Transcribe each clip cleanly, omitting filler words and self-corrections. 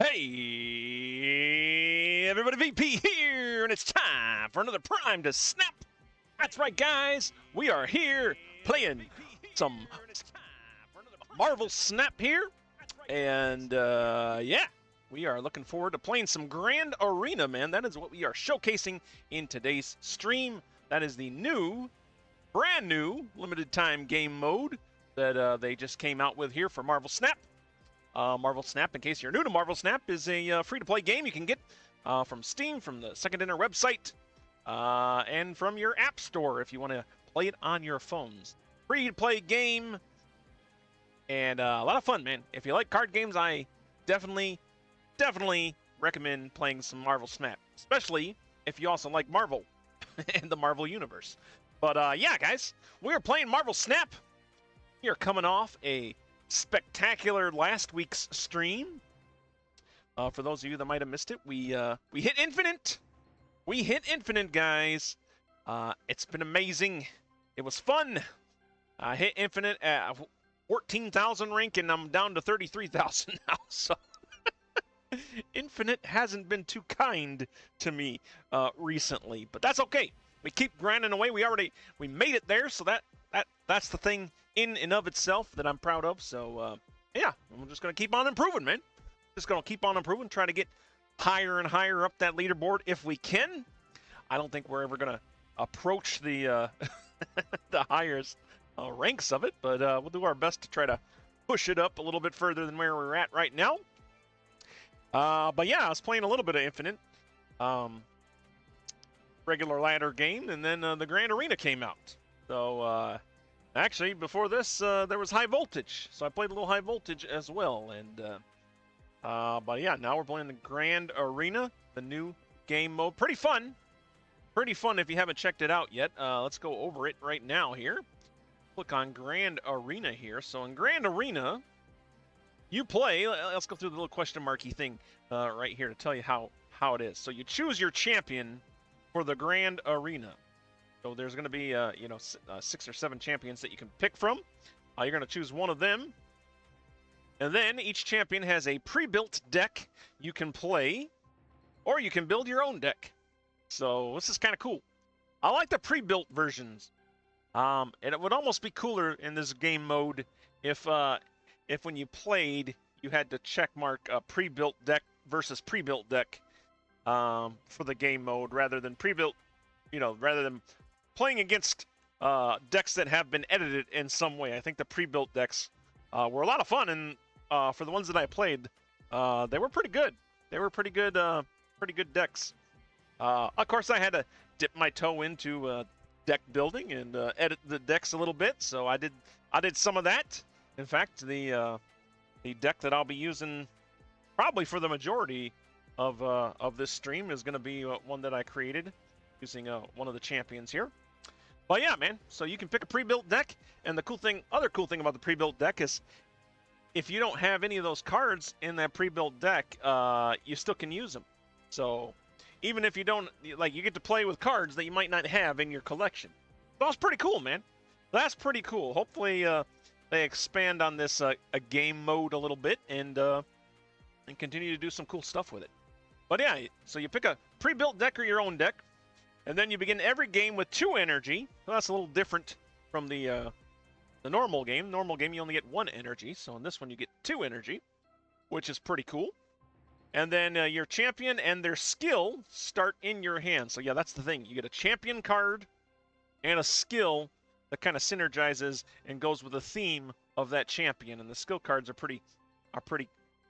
Hey, everybody, VP here, and it's time for another Prime to Snap. That's right, guys. We are here playing some Marvel Snap here, and yeah, we are looking forward to playing some Grand Arena, man. That is what we are showcasing in today's stream. That is the brand new limited time game mode that they just came out with here for Marvel Snap. Marvel Snap, in case you're new to Marvel Snap, is a free-to-play game you can get from Steam, from the Second Dinner website, and from your App Store if you want to play it on your phones. Free-to-play game, and a lot of fun, man. If you like card games, I definitely recommend playing some Marvel Snap, especially if you also like Marvel and the Marvel Universe. But yeah, guys, we're playing Marvel Snap. We are coming off a spectacular last week's stream. For those of you that might have missed it, we hit infinite. We hit infinite, guys. It's been amazing. It was fun. I hit infinite at 14,000 rank, and I'm down to 33,000 now. So infinite hasn't been too kind to me recently, but that's okay. We keep grinding away. We made it there, so that's the thing in and of itself that I'm proud of. So yeah, I'm just gonna keep on improving, man. Just gonna keep on improving, try to get higher and higher up that leaderboard if we can. I don't think we're ever gonna approach the the highest ranks of it, but we'll do our best to try to push it up a little bit further than where we're at right now. But yeah, I was playing a little bit of Infinite, regular ladder game, and then the Grand Arena came out. So actually, before this, there was High Voltage, so I played a little High Voltage as well. And but yeah, now we're playing the Grand Arena, the new game mode. Pretty fun if you haven't checked it out yet. Let's go over it right now here. Click on Grand Arena here. So in Grand Arena, you play. Let's go through the little question marky thing right here to tell you how it is. So you choose your champion for the Grand Arena. So there's going to be, 6 or 7 champions that you can pick from. You're going to choose one of them. And then each champion has a pre-built deck you can play, or you can build your own deck. So this is kind of cool. I like the pre-built versions. And it would almost be cooler in this game mode if when you played, you had to check mark a pre-built deck versus pre-built deck for the game mode rather than pre-built, rather than playing against decks that have been edited in some way. I think the pre-built decks were a lot of fun, and for the ones that I played, they were pretty good. They were pretty good decks. Of course, I had to dip my toe into deck building and edit the decks a little bit, so I did some of that. In fact, the deck that I'll be using probably for the majority of this stream is going to be one that I created using one of the champions here. But yeah, man, so you can pick a pre-built deck, and the other cool thing about the pre-built deck is if you don't have any of those cards in that pre-built deck, you still can use them. So even if you don't, you get to play with cards that you might not have in your collection. So that's pretty cool, man. That's pretty cool. Hopefully they expand on this a game mode a little bit and continue to do some cool stuff with it. But yeah, so you pick a pre-built deck or your own deck, and then you begin every game with 2 energy. Well, that's a little different from the normal game. Normal game, you only get 1 energy. So in this one, you get 2 energy, which is pretty cool. And then your champion and their skill start in your hand. So yeah, that's the thing. You get a champion card and a skill that kind of synergizes and goes with the theme of that champion. And the skill cards are pretty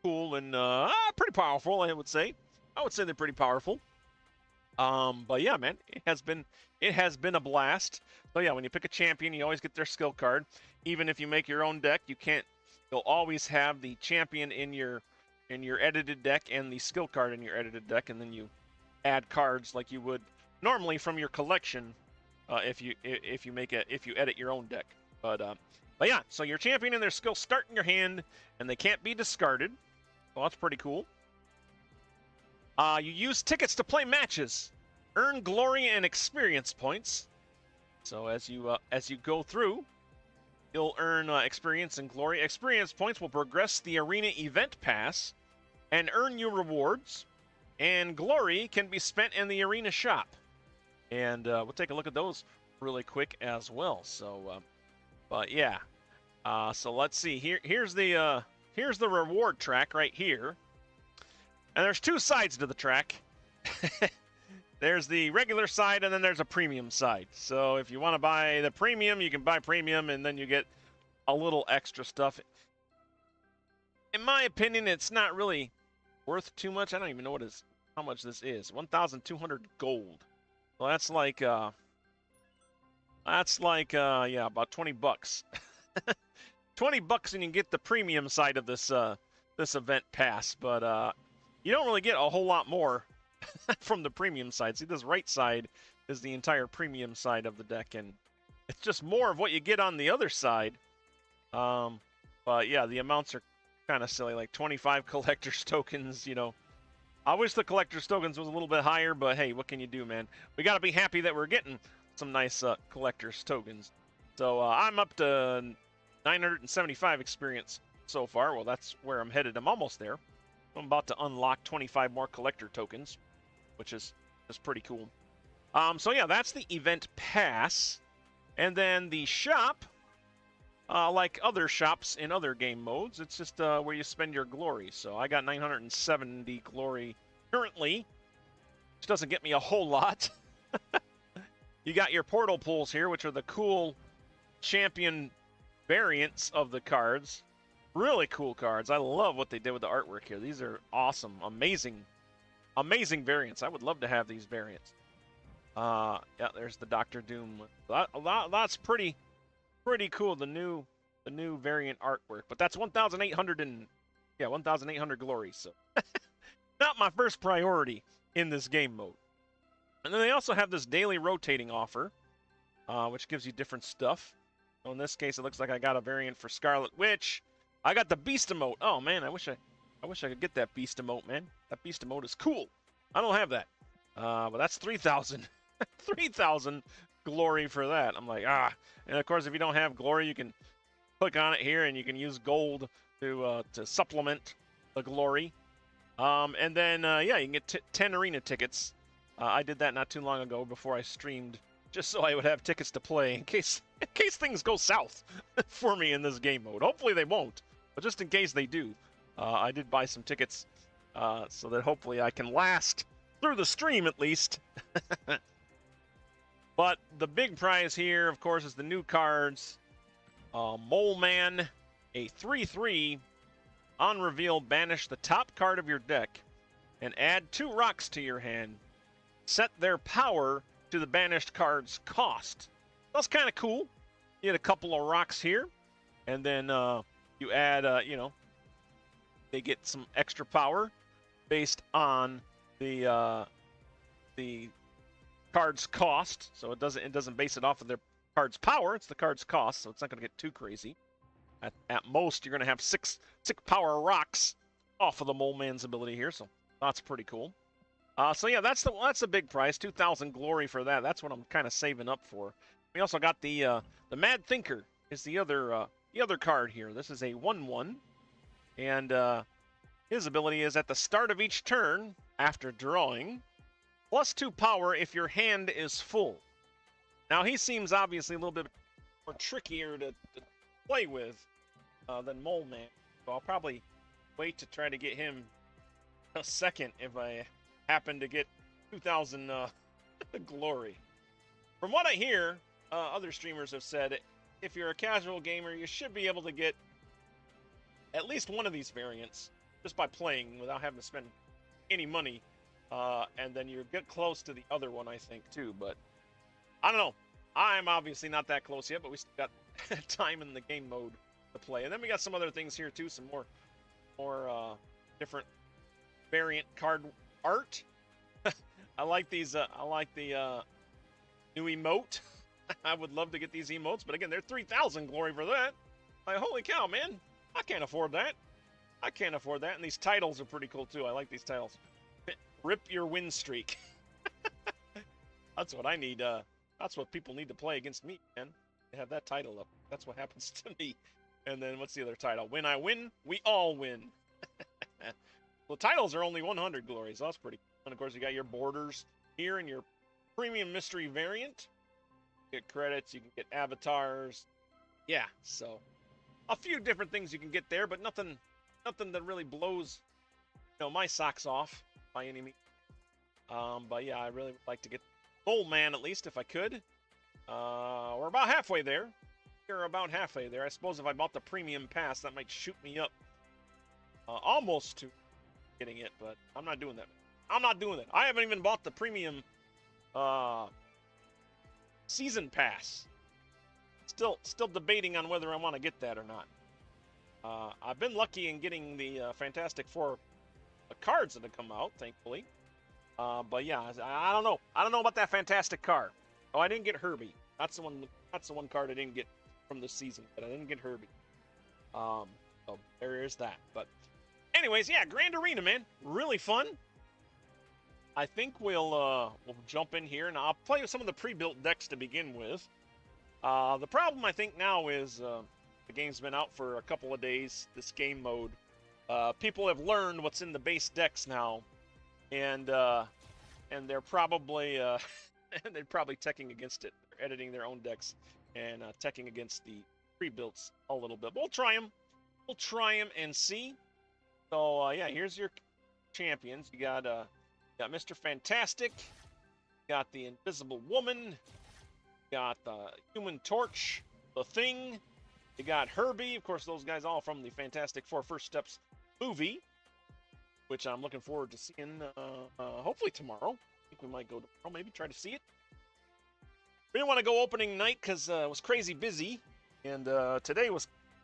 cool and pretty powerful, I would say. I would say they're pretty powerful. But yeah, man, it has been a blast. So yeah, when you pick a champion, you always get their skill card. Even if you make your own deck, you'll always have the champion in your edited deck and the skill card in your edited deck, and then you add cards like you would normally from your collection if you edit your own deck. But yeah, so your champion and their skill start in your hand, and they can't be discarded. Well, that's pretty cool. You use tickets to play matches, earn glory and experience points. So as you go through, you'll earn experience and glory. Experience points will progress the arena event pass and earn you rewards. And glory can be spent in the arena shop. And we'll take a look at those really quick as well. So, but yeah. So let's see. Here's the reward track right here. And there's two sides to the track. There's the regular side, and then there's a premium side. So if you want to buy the premium, you can buy premium, and then you get a little extra stuff. In my opinion, it's not really worth too much. I don't even know how much this is. 1,200 gold. Well, that's like yeah, about 20 bucks. 20 bucks and you can get the premium side of this this event pass, but you don't really get a whole lot more from the premium side. See, this right side is the entire premium side of the deck, and it's just more of what you get on the other side. But yeah, the amounts are kind of silly, like 25 collector's tokens, you know. I wish the collector's tokens was a little bit higher, but hey, what can you do, man? We got to be happy that we're getting some nice collector's tokens. So I'm up to 975 experience so far. Well, that's where I'm headed. I'm almost there. I'm about to unlock 25 more collector tokens, which is pretty cool. So yeah, that's the event pass. And then the shop, like other shops in other game modes, it's just where you spend your glory. So I got 970 glory currently, which doesn't get me a whole lot. You got your portal pulls here, which are the cool champion variants of the cards. Really cool cards. I love what they did with the artwork here. These are awesome, amazing variants. I would love to have these variants. Yeah, there's the Doctor Doom. That's pretty cool. The new variant artwork. But that's 1,800 1,800 glory. So not my first priority in this game mode. And then they also have this daily rotating offer, which gives you different stuff. So in this case, it looks like I got a variant for Scarlet Witch. I got the Beast emote. Oh man, I wish I could get that Beast emote, man. That Beast emote is cool. I don't have that. But that's 3,000. 3,000 glory for that. I'm like, And of course, if you don't have glory, you can click on it here and you can use gold to supplement the glory. And then, yeah, you can get 10 arena tickets. I did that not too long ago before I streamed, just so I would have tickets to play in case things go south for me in this game mode. Hopefully they won't, but just in case they do, I did buy some tickets so that hopefully I can last through the stream at least. But the big prize here, of course, is the new cards. Mole Man, a 3/3. On reveal, banish the top card of your deck and add 2 rocks to your hand. Set their power to the banished card's cost. That's kind of cool. You get a couple of rocks here, and then you add, you know, they get some extra power based on the card's cost. So it doesn't base it off of their card's power. It's the card's cost, so it's not going to get too crazy. At most, you're going to have six power rocks off of the Mole Man's ability here, so that's pretty cool. So yeah, that's the big prize, 2,000 glory for that. That's what I'm kind of saving up for. We also got the Mad Thinker is the other card here. This is a 1/1, and his ability is at the start of each turn after drawing, +2 power if your hand is full. Now he seems obviously a little bit more trickier to play with than Mole Man, so I'll probably wait to try to get him a second if I happen to get 2,000 glory. From what I hear, other streamers have said if you're a casual gamer, you should be able to get at least one of these variants just by playing without having to spend any money, and then you get close to the other one, I think, too. But I don't know. I'm obviously not that close yet, but we still got time in the game mode to play. And then we got some other things here too, some more different variant card art. I like these. I like the new emote. I would love to get these emotes, but again, they're 3,000 glory for that. Like, holy cow, man! I can't afford that. I can't afford that. And these titles are pretty cool too. I like these titles. Rip your win streak. That's what I need. That's what people need to play against me, man. They have that title up. That's what happens to me. And then what's the other title? When I win, we all win. Well, titles are only 100 glories. So that's pretty cool. And of course, you got your borders here and your premium mystery variant. You get credits, you can get avatars. Yeah, so a few different things you can get there, but nothing that really blows, my socks off by any means. But yeah, I really would like to get Mole Man at least if I could. We're about halfway there. We're about halfway there. I suppose if I bought the premium pass, that might shoot me up almost to getting it, but I'm not doing that. I'm not doing it. I haven't even bought the premium season pass. Still debating on whether I want to get that or not. I've been lucky in getting the Fantastic Four cards that have come out, thankfully. But yeah, I don't know. I don't know about that Fantastic card. Oh, I didn't get Herbie. That's the one. That's the one card I didn't get from this season. But I didn't get Herbie. So there is that. But anyways, yeah, Grand Arena, man, really fun. I think we'll jump in here and I'll play with some of the pre-built decks to begin with. The problem I think now is the game's been out for a couple of days. This game mode, people have learned what's in the base decks now, and they're probably teching against it. They're editing their own decks and teching against the pre-builts a little bit. But we'll try them. We'll try them and see. So yeah, here's your champions. You got Mr. Fantastic. You got the Invisible Woman. Got the Human Torch, the Thing. You got Herbie. Of course, those guys all from the Fantastic Four First Steps movie, which I'm looking forward to seeing. Hopefully tomorrow. I think we might go tomorrow. Maybe try to see it. We didn't want to go opening night because it was crazy busy, and today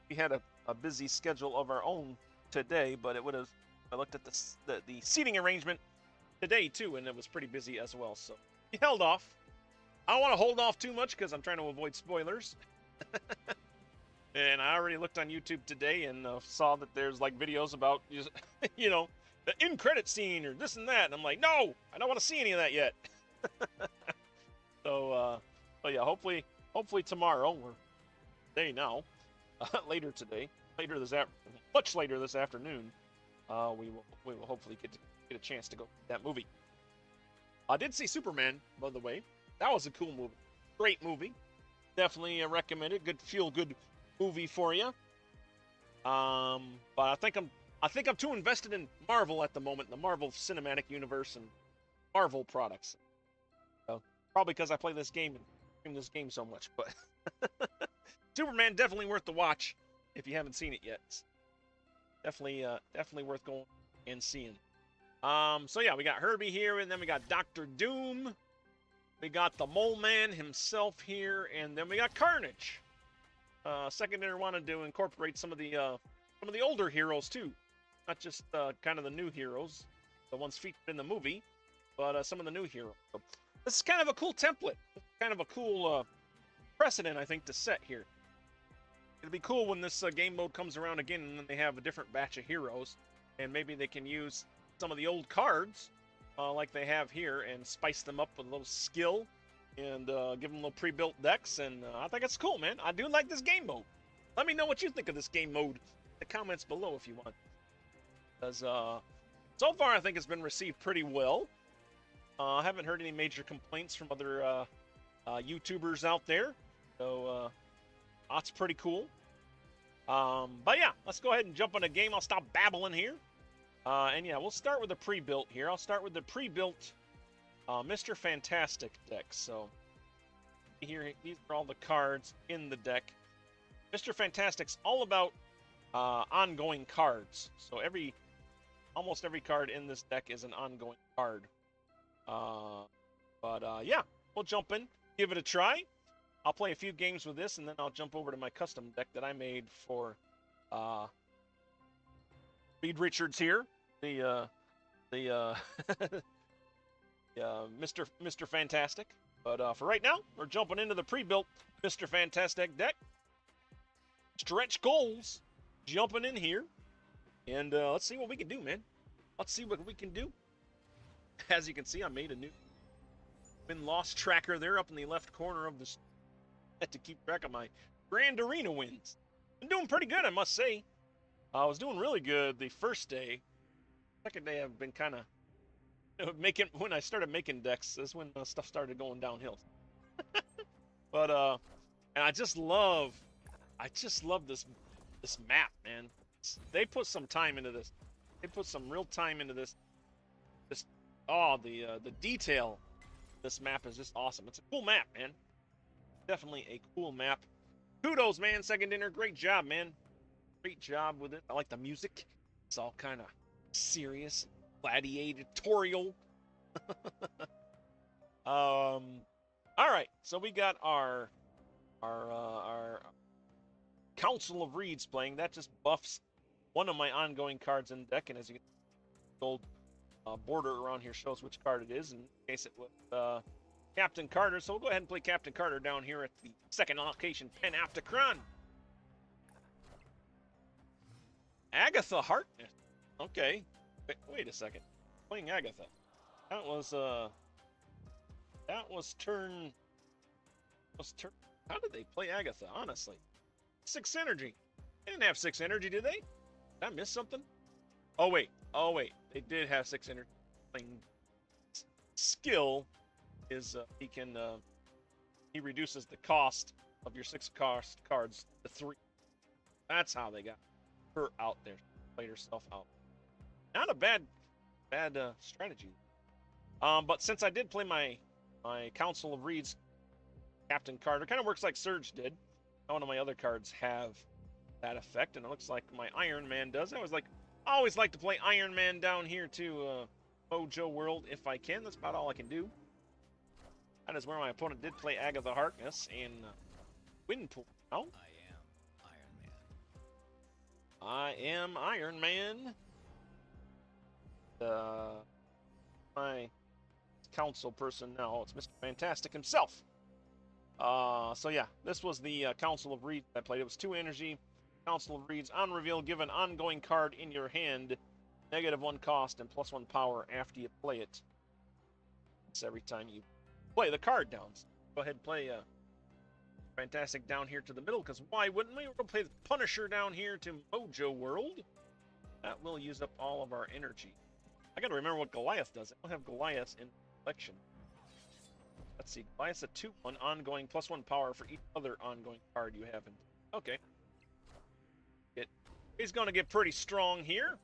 we had a busy schedule of our own today. But it would have. I looked at the seating arrangement today too, and it was pretty busy as well. So we held off. I don't want to hold off too much because I'm trying to avoid spoilers. And I already looked on YouTube today and saw that there's like videos about, the end credit scene or this and that. And I'm like, no, I don't want to see any of that yet. So yeah, hopefully tomorrow or today now, later today, much later this afternoon, we will hopefully get a chance to go to that movie. I did see Superman, by the way. That was a cool movie. Great movie. Definitely recommend it. Good feel-good movie for you. But I think I'm too invested in Marvel at the moment, the Marvel Cinematic Universe and Marvel products. So, probably because I play this game and stream this game so much. But Superman definitely worth the watch if you haven't seen it yet. Definitely worth going and seeing. So yeah, we got Herbie here, and then we got Dr. Doom. We got the Mole Man himself here, and then we got Carnage. Secondary wanted to incorporate some of the older heroes too, not just kind of the new heroes, the ones featured in the movie, but some of the new heroes. So this is kind of a cool template, kind of a cool precedent, I think, to set here. It'll be cool when this game mode comes around again, and then they have a different batch of heroes, and maybe they can use some of the old cards. Like they have here, and spice them up with a little skill, and give them little pre-built decks, and I think it's cool, man. I do like this game mode. Let me know what you think of this game mode in the comments below if you want. Because so far, I think it's been received pretty well. I haven't heard any major complaints from other YouTubers out there, so that's pretty cool. But yeah, let's go ahead and jump on a game. I'll stop babbling here. And yeah, we'll start with the pre-built here. I'll start with the pre-built Mr. Fantastic deck. So here, these are all the cards in the deck. Mr. Fantastic's all about ongoing cards. So almost every card in this deck is an ongoing card. Yeah, we'll jump in, give it a try. I'll play a few games with this, and then I'll jump over to my custom deck that I made for Reed Richards here, the Mr. Fantastic. But for right now, we're jumping into the pre-built Mr. Fantastic deck. Stretch goals, jumping in here, and let's see what we can do, man. Let's see what we can do. As you can see, I made a new win-loss tracker there up in the left corner of the set to keep track of my Grand Arena wins. Been doing pretty good, I must say. I was doing really good the first day, second day I've been kind of making, when I started making decks is when stuff started going downhill. But and I just love this map, man. They put some time into this. They put some real time into this. This the detail. This map is just awesome. It's a cool map, man. Definitely a cool map. Kudos, man. Second dinner, great job, man. Great job with it. I like the music. It's all kind of serious, gladiatorial. All right, so we got our Council of Reeds playing. That just buffs one of my ongoing cards in the deck, and as you can see, the gold border around here shows which card it is. In case it was Captain Carter, so we'll go ahead and play Captain Carter down here at the second location, Panopticon. Agatha Harkness. Okay, wait a second. Playing Agatha. That was turn. How did they play Agatha? Honestly, 6 energy. They didn't have 6 energy, did they? Did I miss something? Oh wait. They did have 6 energy. Playing skill is he reduces the cost of your 6 cost cards to 3. That's how they got her out there. Played herself out. Not a bad strategy. But since I did play my Council of Reeds, Captain Carter, kind of works like Surge did. One of my other cards have that effect, and it looks like my Iron Man does. I always like to play Iron Man down here to Mojo World if I can. That's about all I can do. That is where my opponent did play Agatha Harkness in Windpool. Oh. I am Iron Man. My council person now, it's Mr. Fantastic himself. So yeah, this was the Council of Reeds I played. It was 2 energy. Council of Reeds, on reveal, give an ongoing card in your hand, -1 cost and +1 power after you play it. It's every time you play the card down. So go ahead and play Fantastic down here to the middle, because why wouldn't we? We're going to play the Punisher down here to Mojo World. That will use up all of our energy. I got to remember what Goliath does. I don't have Goliath in collection. Let's see. Goliath's a 2/1 ongoing +1 power for each other ongoing card you have in. Okay. He's going to get pretty strong here.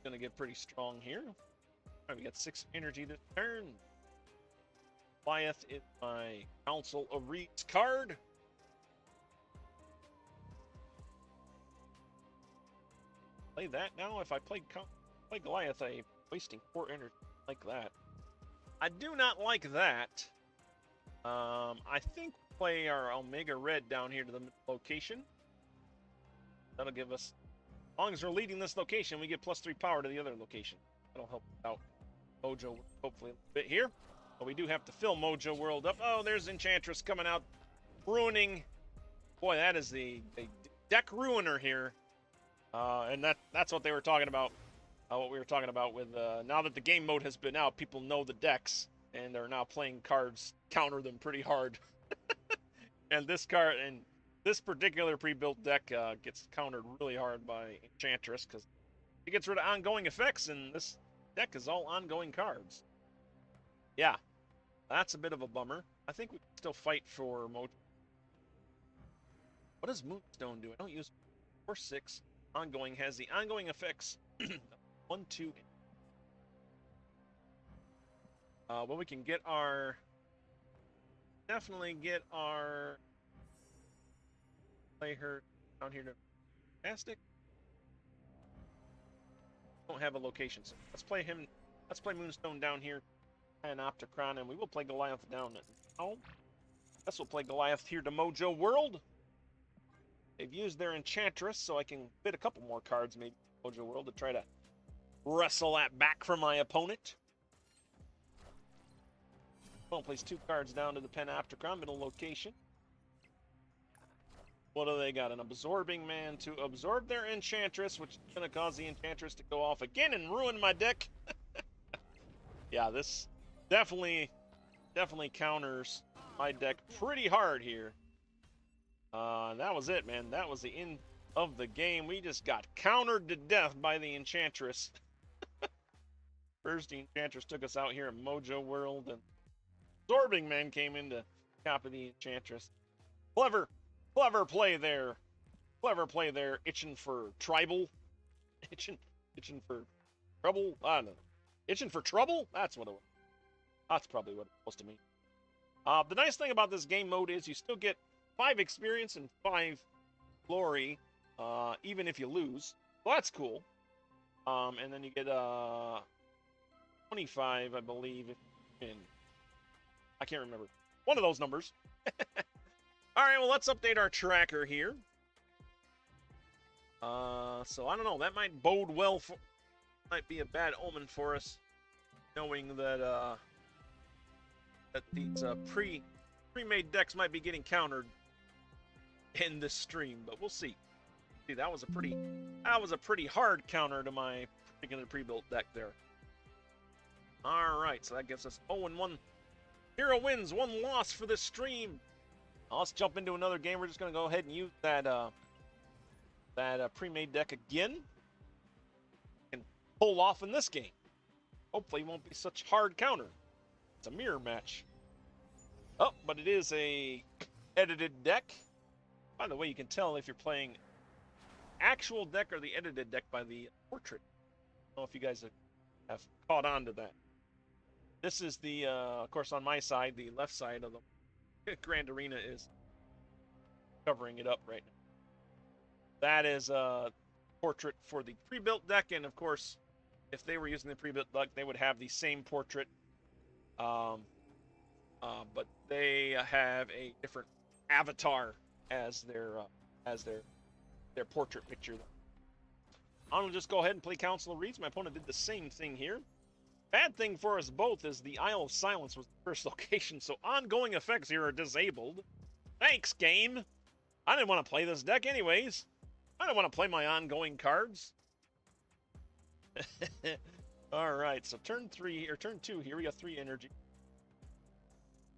Going to get pretty strong here. All right, we got 6 energy this turn. Goliath is my Council of Reeds card. Play that now. If I play Goliath, I'm wasting 4 energy like that. I do not like that. I think we'll play our Omega Red down here to the location. That'll give us, as long as we're leading this location, we get +3 power to the other location. That'll help out Mojo hopefully a little bit here. But we do have to fill Mojo World up. Oh, there's Enchantress coming out, ruining. Boy, that is the deck ruiner here. And that's what they were talking about. What we were talking about with now that the game mode has been out, people know the decks, and they're now playing cards counter them pretty hard. And this particular pre-built deck gets countered really hard by Enchantress, because it gets rid of ongoing effects, and this deck is all ongoing cards. Yeah, that's a bit of a bummer. I think we can still fight for Mojo. What does Moonstone do? I don't use 4/6. Ongoing has the ongoing effects 1, 2. Well, we can get our. Definitely get our. Play her down here to Fantastic. Don't have a location, so let's play him. Let's play Moonstone down here, Panopticon, and we will play Goliath down at home. Guess we'll play Goliath here to Mojo World. They've used their Enchantress, so I can fit a couple more cards, maybe Mojo World, to try to wrestle that back from my opponent. Well, place 2 cards down to the Panopticon, middle location. What do they got? An Absorbing Man to absorb their Enchantress, which is going to cause the Enchantress to go off again and ruin my deck. Yeah, this definitely counters my deck pretty hard here. That was it, man. That was the of the game. We just got countered to death by the Enchantress. First, the Enchantress took us out here at Mojo World, and Absorbing Man came in to copy the Enchantress. Clever play there. Clever play there. Itching for tribal. Itching for trouble. I don't know. Itching for trouble? That's what it was. That's probably what it's supposed to mean. The nice thing about this game mode is you still get 5 experience and 5 glory, even if you lose. Well, that's cool. And then you get 25, I believe, if you win. I can't remember. One of those numbers. All right, well, let's update our tracker here. So I don't know. That might bode well for. Might be a bad omen for us, knowing that that these pre-made decks might be getting countered in this stream, but we'll see. See, that was a pretty hard counter to my particular pre-built deck there. All right, so that gives us 0-1. 0 wins, 1 loss for this stream. Now let's jump into another game. We're just going to go ahead and use that pre-made deck again and pull off in this game. Hopefully it won't be such hard counter. It's a mirror match. Oh, but it is a edited deck. By the way, you can tell if you're playing actual deck or the edited deck by the portrait. I don't know if you guys have caught on to that. This is the, of course, on my side, the left side of the Grand Arena is covering it up right now. That is a portrait for the pre-built deck, and of course, if they were using the pre-built deck, they would have the same portrait, but they have a different avatar as their portrait picture. I'm gonna just go ahead and play Council of Reeds. My opponent did the same thing here. Bad thing for us both is the Isle of Silence was the first location, so ongoing effects here are disabled. Thanks, game. I didn't want to play this deck anyways. I don't want to play my ongoing cards. All right, so turn 2 here. We got 3 energy.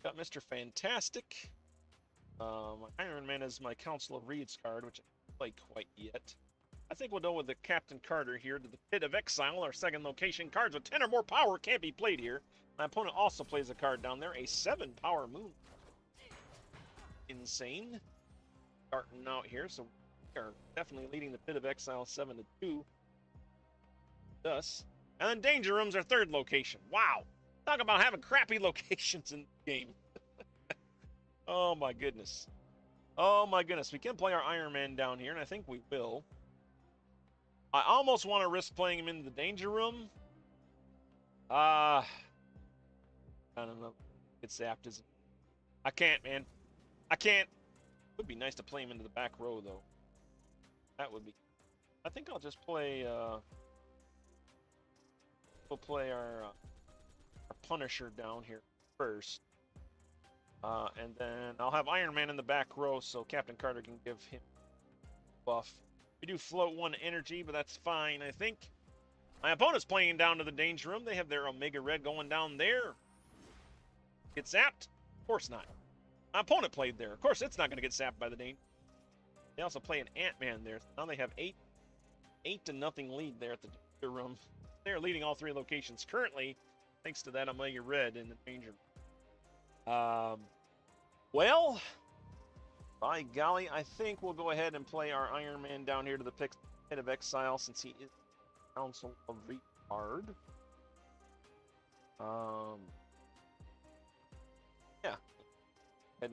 Got Mr. Fantastic. Iron Man is my Council of Reeds card, which I haven't played quite yet. I think we'll go with the Captain Carter here to the Pit of Exile, our second location. Cards with 10 or more power can't be played here. My opponent also plays a card down there, a 7 power moon. Insane. Starting out here, so we are definitely leading the Pit of Exile 7-2. Thus. And then Danger Room's our third location. Wow. Talk about having crappy locations in the game. Oh my goodness. Oh my goodness. We can play our Iron Man down here, and I think we will. I almost want to risk playing him in the Danger Room. I don't know. It's zapped, isn't it? I can't, man. I can't. It would be nice to play him into the back row, though. That would be. I think I'll just play. We'll play our Punisher down here first. And then I'll have Iron Man in the back row so Captain Carter can give him buff. We do float 1 energy, but that's fine, I think. My opponent's playing down to the Danger Room. They have their Omega Red going down there. Get zapped? Of course not. My opponent played there. Of course, it's not going to get zapped by the Danger. They also play an Ant-Man there. Now they have 8-0 lead there at the Danger Room. They're leading all 3 locations currently, thanks to that Omega Red in the Danger Room. Well, by golly, I think we'll go ahead and play our Iron Man down here to the Pit of Exile since he is Council of Retard. Yeah. And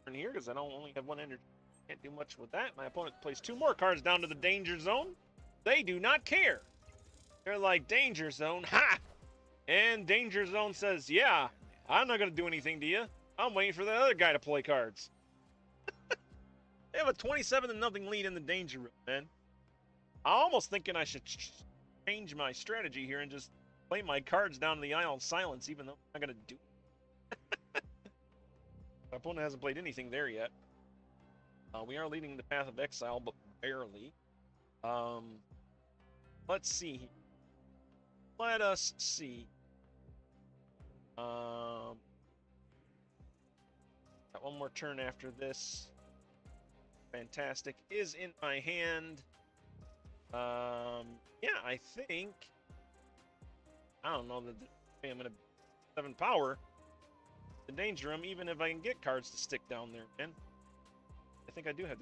in here because I don't only have 1 energy. Can't do much with that. My opponent plays 2 more cards down to the Danger Zone. They do not care. They're like, Danger Zone, ha! And Danger Zone says, yeah, I'm not going to do anything to you. I'm waiting for the other guy to play cards. They have a 27-0 lead in the Danger Room, man. I'm almost thinking I should change my strategy here and just play my cards down to the Isle of Silence, even though I'm not going to do it. My opponent hasn't played anything there yet. We are leading the Path of Exile, but barely. Let's see. Let us see. Got 1 more turn after this. Fantastic is in my hand. Yeah, I think. I don't know that I'm gonna 7 power the danger room, even if I can get cards to stick down there, man. I think I do have.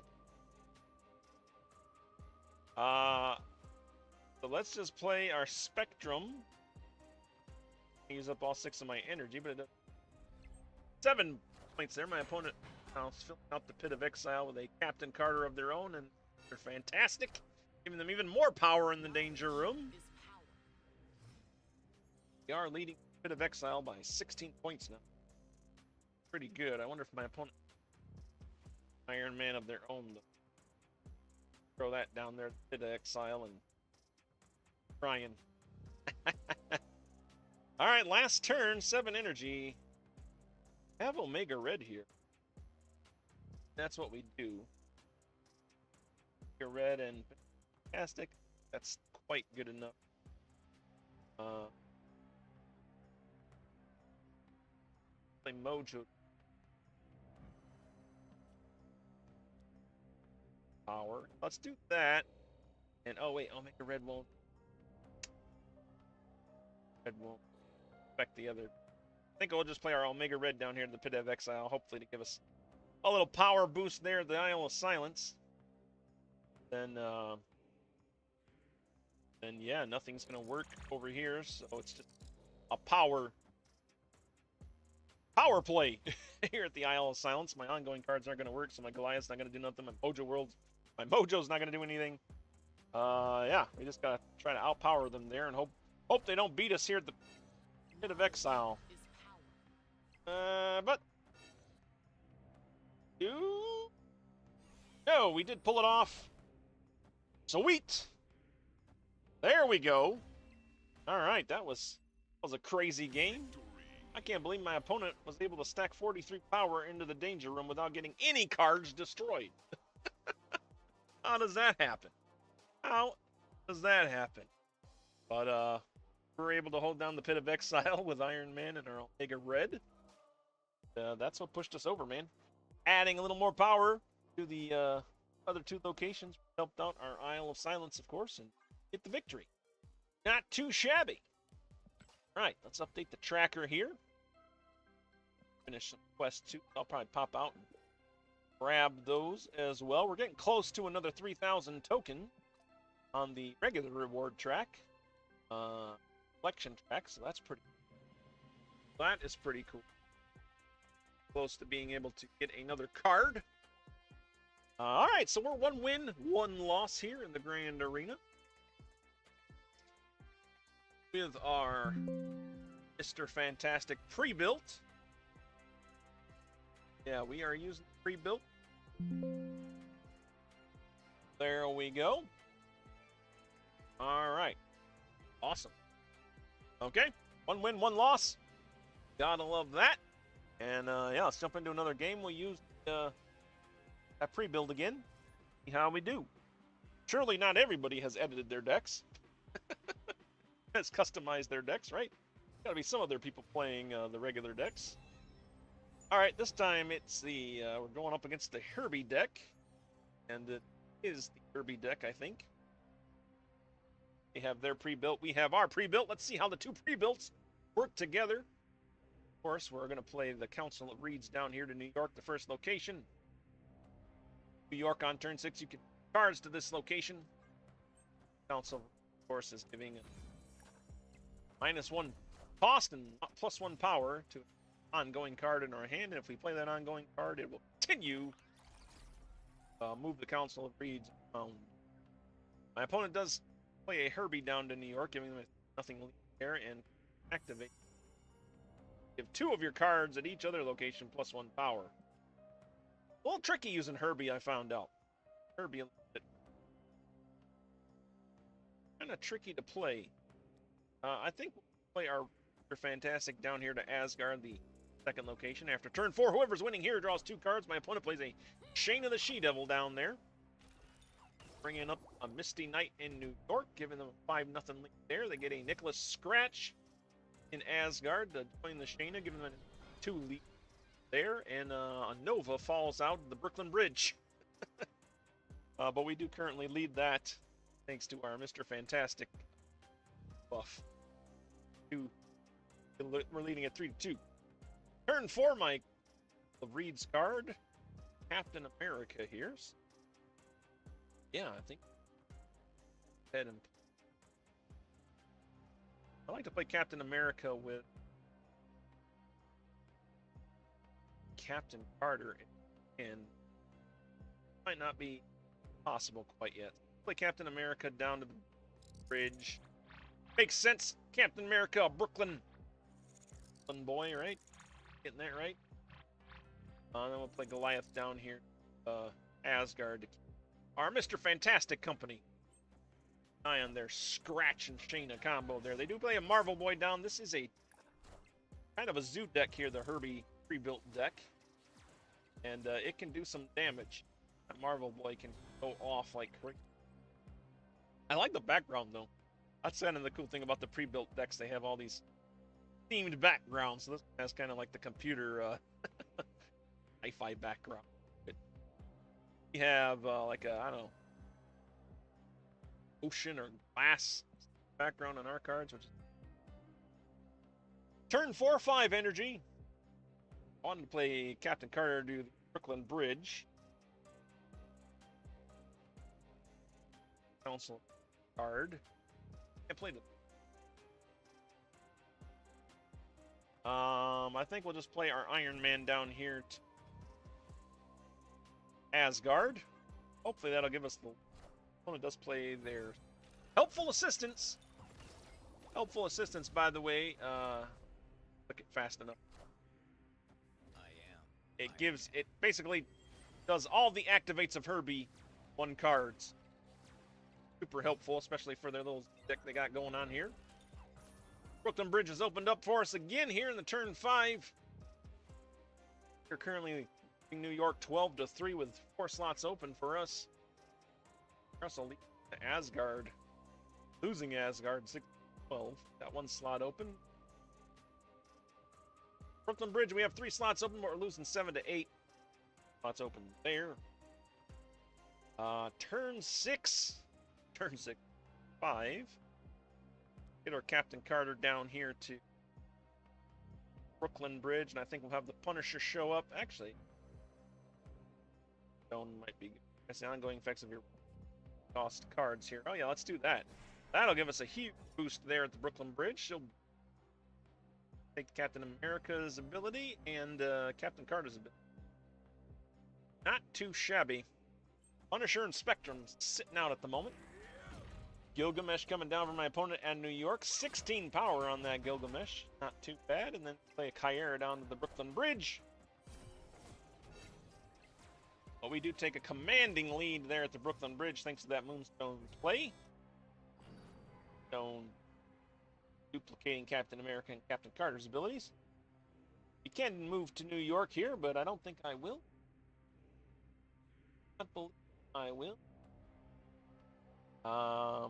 So let's just play our Spectrum. Use up all 6 of my energy, but it does 7 points there. My opponent now is filling out the Pit of Exile with a Captain Carter of their own, and they're fantastic, giving them even more power in the danger room. We are leading Pit of Exile by 16 points now. Pretty good. I wonder if my opponent Iron Man of their own. Throw that down there, Pit of Exile, and trying. All right, last turn, 7 energy. I have Omega Red here. That's what we do. Omega Red and Fantastic. That's quite good enough. Play Mojo. Power. Let's do that. And oh wait, Omega Red won't. Red won't affect the other. I think we'll just play our Omega Red down here in the Pit of Exile, hopefully to give us a little power boost there at the Isle of Silence. Then yeah, nothing's gonna work over here, so it's just a power play here at the Isle of Silence. My ongoing cards aren't gonna work, so my Goliath's not gonna do nothing. My Mojo's not gonna do anything. Yeah, we just gotta try to outpower them there and hope they don't beat us here at the Pit of Exile. But no, we did pull it off. Sweet. There we go. All right, that was a crazy game. I can't believe my opponent was able to stack 43 power into the danger room without getting any cards destroyed. How does that happen? How does that happen? But we were able to hold down the Pit of Exile with Iron Man and our Omega Red. That's what pushed us over, man. Adding a little more power to the other 2 locations helped out our Isle of Silence, of course, and get the victory. Not too shabby. All right, let's update the tracker here. Finish some quest 2. I'll probably pop out and grab those as well. We're getting close to another 3,000 token on the regular reward track, collection track. So that's pretty. That is pretty cool. Close to being able to get another card. All right, so we're 1 win, 1 loss here in the Grand Arena with our Mr. Fantastic pre-built. Yeah, we are using pre-built. There we go. All right. Awesome. Okay. 1 win, 1 loss. Gotta love that. And yeah, let's jump into another game. We'll use that pre-build again. See how we do. Surely not everybody has edited their decks. Has customized their decks, right? Gotta be some other people playing the regular decks. All right, this time it's the we're going up against the Herbie deck, and it is the Herbie deck, I think. They have their pre-built, we have our pre-built. Let's see how the 2 pre-builts work together. Of course, we're going to play the Council of Reeds down here to New York, the first location. New York on turn 6, you can cards to this location. Council, of course, is giving a -1 cost and +1 power to ongoing card in our hand, and if we play that ongoing card, it will continue move the Council of Reeds around. My opponent does play a Herbie down to New York, giving them nothing there, and activate. Give 2 of your cards at each other location +1 power. A little tricky using Herbie, I found out. Herbie a little bit kind of tricky to play. I think we'll play our Fantastic down here to Asgard, the 2nd location. After turn 4, whoever's winning here draws 2 cards. My opponent plays a Shane of the She-Devil down there, bringing up a Misty Knight in New York, giving them a 5-0 lead there. They get a Nicholas Scratch in Asgard to join the Shayna, giving them a 2 lead there. And a Nova falls out of the Brooklyn Bridge. But we do currently lead that thanks to our Mr. Fantastic buff. We're leading at 3-2. Turn 4, Mike. Reed's card. Captain America here. Yeah, I think. Head and I like to play Captain America with Captain Carter, and might not be possible quite yet. Play Captain America down to the bridge. Makes sense. Captain America, Brooklyn boy, right? Getting that right. Then we'll play Goliath down here. Asgard. Our Mr. Fantastic company. Eye on their Scratch and Shayna combo there. They do play a Marvel Boy down. This is a kind of a zoo deck here, the Herbie pre-built deck. And it can do some damage. That Marvel Boy can go off like crazy. I like the background, though. That's kind of the cool thing about the pre-built decks. They have all these themed backgrounds. So that's kind of like the computer hi-fi background. But we have like a, I don't know, ocean or glass background on our cards. Which is... Turn 4-5 energy. I wanted to play Captain Carter do the Brooklyn Bridge. Council card. I played it. I think we'll just play our Iron Man down here to Asgard. Hopefully that'll give us the opponent does play their helpful assistance. Helpful assistance, by the way. Look it fast enough. It basically does all the activates of Herbie 1 cards. Super helpful, especially for their little deck they got going on here. Brooklyn Bridge has opened up for us again here in the turn 5. We're currently in New York 12-3 with 4 slots open for us. Russell leads to Asgard. Losing Asgard 6-12. Got 1 slot open. Brooklyn Bridge, we have 3 slots open, but we're losing 7-8. Slots open there. Turn 6. Turn 6. 5. Get our Captain Carter down here to Brooklyn Bridge, and I think we'll have the Punisher show up. Actually, Stone might be good. That's the ongoing effects of your cost cards here. Oh yeah, let's do that. That'll give us a huge boost there at the Brooklyn Bridge. She'll take Captain America's ability and Captain Carter's ability. Not too shabby. Punisher and Spectrum sitting out at the moment. Gilgamesh coming down from my opponent at New York. 16 power on that Gilgamesh. Not too bad. And then play a Chimera down to the Brooklyn Bridge. But we do take a commanding lead there at the Brooklyn Bridge thanks to that Moonstone play. Stone duplicating Captain America and Captain Carter's abilities. You can move to New York here, but I don't think I will. I believe I will.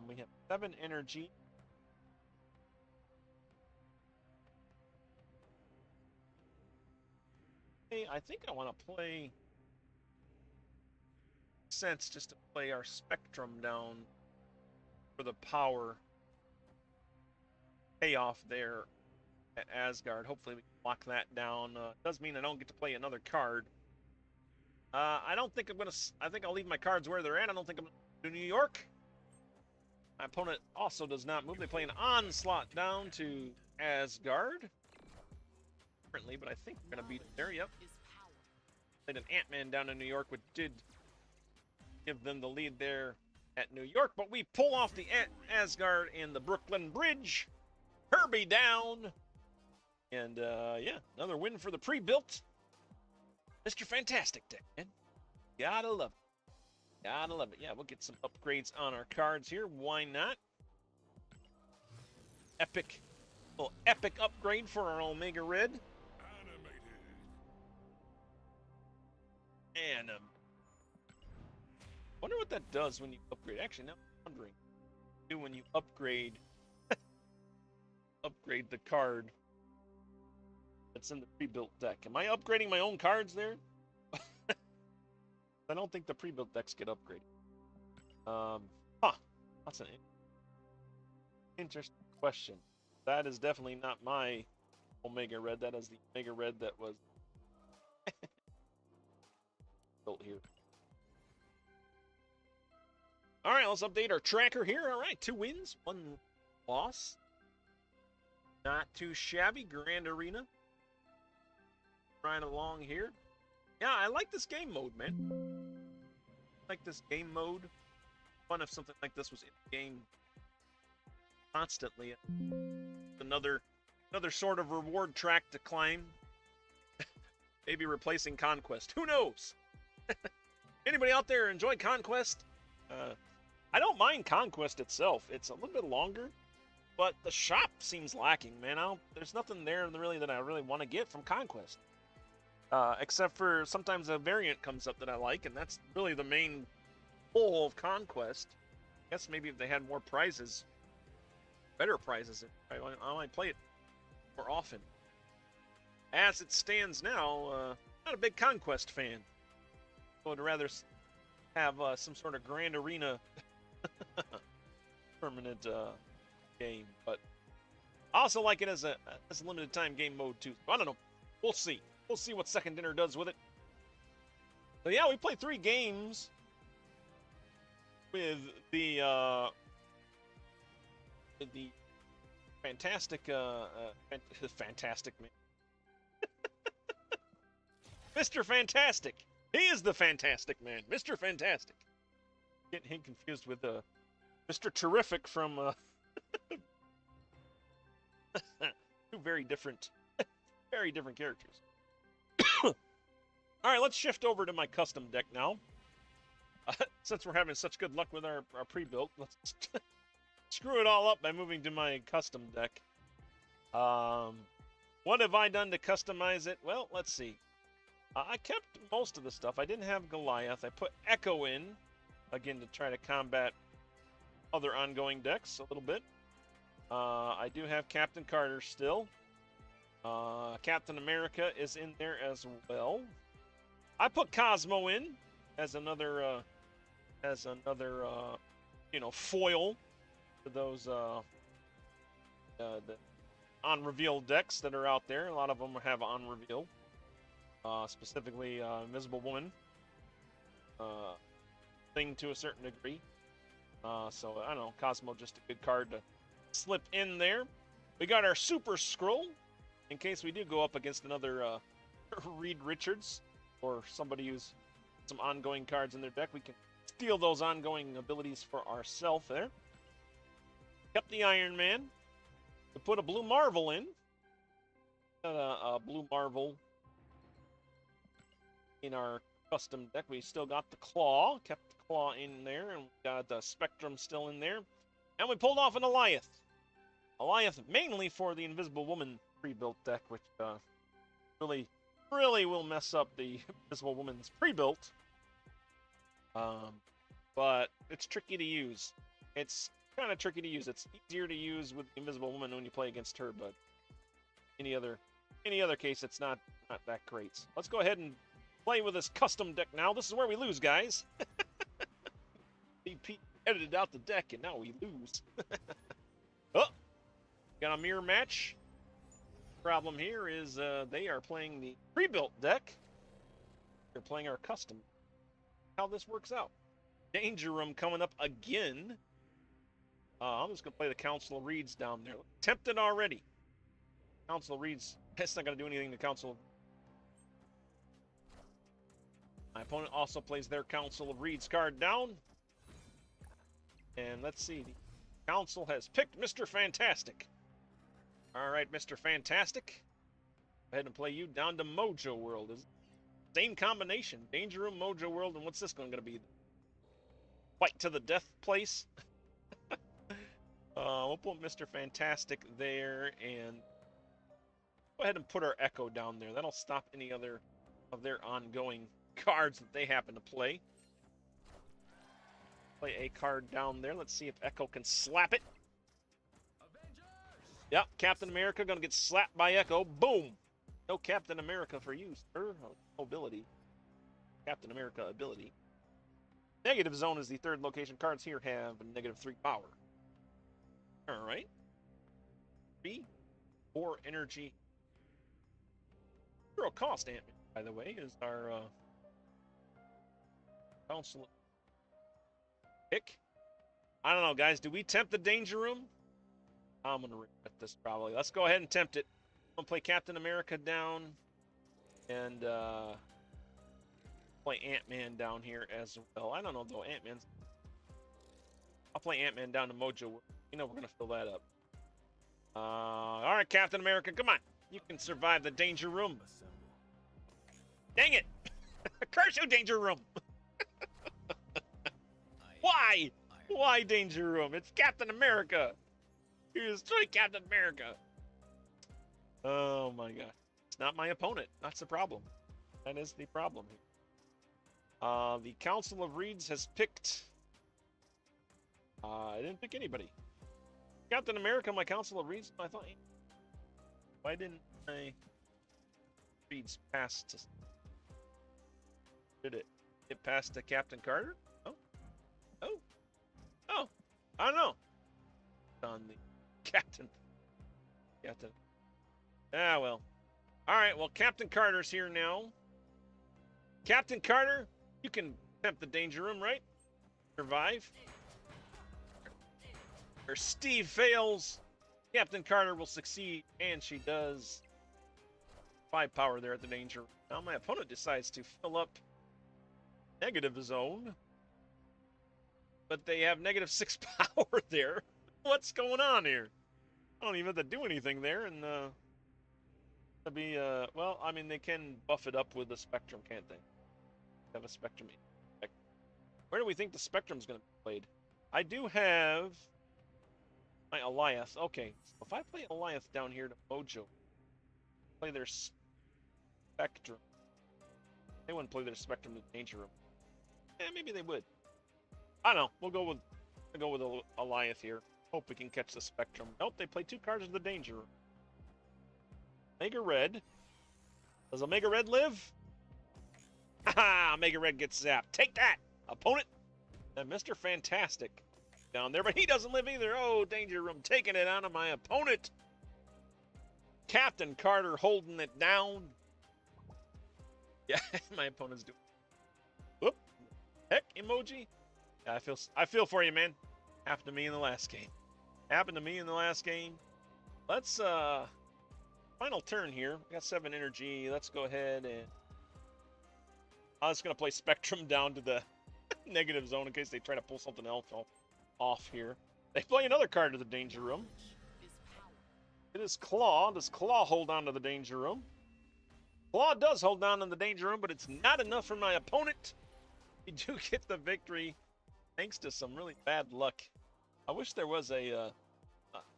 We have 7 energy. Hey, I think I want to play sense just to play our Spectrum down for the power payoff there at Asgard. Hopefully we can lock that down. Does mean I don't get to play another card. I don't think I'm gonna. I think I'll leave my cards where they're at. I don't think I'm gonna do New York. My opponent also does not move. They play an onslaught down to Asgard. Currently, but I think we're gonna beat it there. Yep. Played an Ant-Man down in New York, which did give them the lead there at New York. But we pull off the Asgard and the Brooklyn Bridge. Herbie down. And yeah, another win for the pre-built Mr. Fantastic deck, man. Gotta love it. Gotta love it. Yeah, we'll get some upgrades on our cards here. Why not? Epic. Little epic upgrade for our Omega Red. And wonder what that does when you upgrade. Actually, now I'm wondering. Do when you upgrade upgrade the card that's in the pre-built deck. Am I upgrading my own cards there? I don't think the pre-built decks get upgraded. Huh. That's an interesting question. That is definitely not my Omega Red. That is the Omega Red that was built here. All right, let's update our tracker here. All right, 2 wins, 1 loss. Not too shabby. Grand Arena. Right along here. Yeah, I like this game mode, man. I like this game mode. Fun if something like this was in the game constantly. Another sort of reward track to climb. Maybe replacing Conquest. Who knows? Anybody out there enjoy Conquest? I don't mind Conquest itself. It's a little bit longer, but the shop seems lacking, man. There's nothing there really that I really want to get from Conquest. Except for sometimes a variant comes up that I like, and that's really the main pull of Conquest. I guess maybe if they had more prizes, better prizes, I might play it more often. As it stands now, not a big Conquest fan. I would rather have some sort of Grand Arena permanent game, but I also like it as a limited time game mode too. I don't know. We'll see. We'll see what Second Dinner does with it. So yeah, we played 3 games with the fantastic fantastic man. Mr. Fantastic. He is the Fantastic Man. Mr. Fantastic. Getting him confused with Mr. Terrific from two very different characters. All right, let's shift over to my custom deck now. Since we're having such good luck with our pre-built, let's screw it all up by moving to my custom deck. What have I done to customize it? Well, let's see. I kept most of the stuff. I didn't have Goliath. I put Echo in, again, to try to combat other ongoing decks a little bit. I do have Captain Carter still. Captain America is in there as well. I put Cosmo in as another foil to those the on-reveal decks that are out there. A lot of them have on-reveal. Specifically, Invisible Woman. Thing to a certain degree. So, I don't know, Cosmo just a good card to slip in there. We got our Super Scroll, in case we do go up against another Reed Richards, or somebody who's some ongoing cards in their deck. We can steal those ongoing abilities for ourselves there. Kept the Iron Man. To put a Blue Marvel in. A Blue Marvel in our custom deck. We still got the Claw. Kept the Claw in there. And we got the Spectrum still in there. And we pulled off an Goliath. Goliath mainly for the Invisible Woman pre-built deck, which really will mess up the Invisible Woman's pre-built. But it's tricky to use. It's kind of tricky to use. It's easier to use with the Invisible Woman when you play against her, but any other case, it's not that great. So let's go ahead and play with this custom deck now. This is where we lose, guys. BP edited out the deck, and now we lose. Oh, got a mirror match. Problem here is they are playing the pre-built deck. They're playing our custom. How this works out. Danger Room coming up again. I'm just going to play the Council of Reeds down there. Tempted already. Council of Reeds. That's not going to do anything to Council. My opponent also plays their Council of Reeds card down. And let's see. The Council has picked Mr. Fantastic. All right, Mr. Fantastic. Go ahead and play you down to Mojo World. Same combination. Danger Room, Mojo World, and what's this one going to be? Fight to the death place? We'll put Mr. Fantastic there, and go ahead and put our Echo down there. That'll stop any other of their ongoing cards that they happen to play. Play a card down there. Let's see if Echo can slap it. Yep, Captain America going to get slapped by Echo. Boom! No Captain America for you, sir. No ability. Captain America ability. Negative zone is the third location. Cards here have a -3 power. All right. 3, 4 energy. 0 cost Ant-Man, by the way, is our council pick. I don't know, guys. Do we tempt the Danger Room? I'm going to regret this probably. Let's go ahead and tempt it. I'm going to play Captain America down and play Ant-Man down here as well. I don't know, though. Ant-Man's... I'll play Ant-Man down to Mojo. You know we're going to fill that up. All right, Captain America, come on. You can survive the Danger Room. Dang it! Curse you, Danger Room! Why? Why Danger Room? It's Captain America. He destroyed Captain America. Oh my god. It's not my opponent. That's the problem. That is the problem here. The Council of Reeds has picked... I didn't pick anybody. Captain America, my Council of Reeds? I thought... Why didn't I... Reeds pass to... Did it get past to Captain Carter? Oh. Oh. Oh. I don't know. On the Captain. Ah, well. Alright, well, Captain Carter's here now. Captain Carter, you can tempt the Danger Room, right? Survive. Or Steve fails. Captain Carter will succeed, and she does. 5 power there at the Danger Room. Now my opponent decides to fill up negative zone. But they have -6 power there. What's going on here? I don't even have to do anything there, and to be well, I mean they can buff it up with the Spectrum, can't they? Have a Spectrum. Where do we think the Spectrum's going to be played? I do have my Eliath. Okay, so if I play Eliath down here to Mojo, play their Spectrum. They wouldn't play their Spectrum in the Danger Room. Yeah, maybe they would. I don't know. We'll go with Eliath here. Hope we can catch the Spectrum. Nope, they play 2 cards of the Danger Room. Omega Red. Does Omega Red live? Haha! Omega Red gets zapped. Take that, opponent! And Mr. Fantastic down there, but he doesn't live either. Oh, Danger Room taking it out of my opponent. Captain Carter holding it down. Yeah, my opponent's doing. Whoop! Heck emoji. Yeah, I feel for you, man. Happened to me in the last game. Happened to me in the last game. Let's final turn here. We got 7 energy. Let's go ahead and I'm just gonna play Spectrum down to the negative zone in case they try to pull something else off here. They play another card to the Danger Room. It is Claw. Does Claw hold on to the Danger Room? Claw does hold on to the Danger Room, but it's not enough for my opponent. We do get the victory thanks to some really bad luck. I wish there was an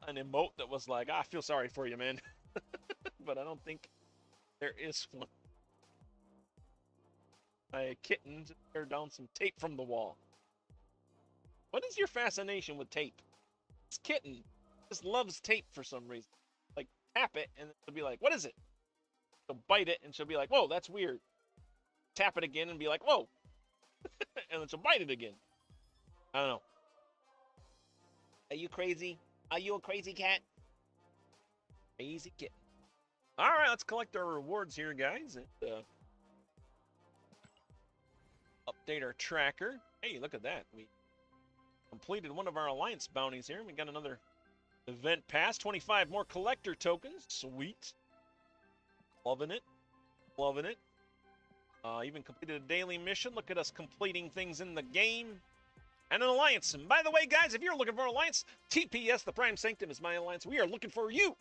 emote that was like, I feel sorry for you, man. But I don't think there is one. My kitten just tear down some tape from the wall. What is your fascination with tape? This kitten just loves tape for some reason. Like, tap it, and it'll be like, what is it? She'll bite it, and she'll be like, whoa, that's weird. Tap it again, and be like, whoa. And then she'll bite it again. I don't know. Are you crazy? Are you a crazy cat? Crazy kitten. All right, let's collect our rewards here, guys. And, update our tracker. Hey, look at that. We completed one of our alliance bounties here. We got another event pass. 25 more collector tokens. Sweet. Loving it. Loving it. Even completed a daily mission. Look at us completing things in the game. And an alliance. And by the way, guys, if you're looking for an alliance, TPS, the Prime Sanctum, is my alliance. We are looking for you.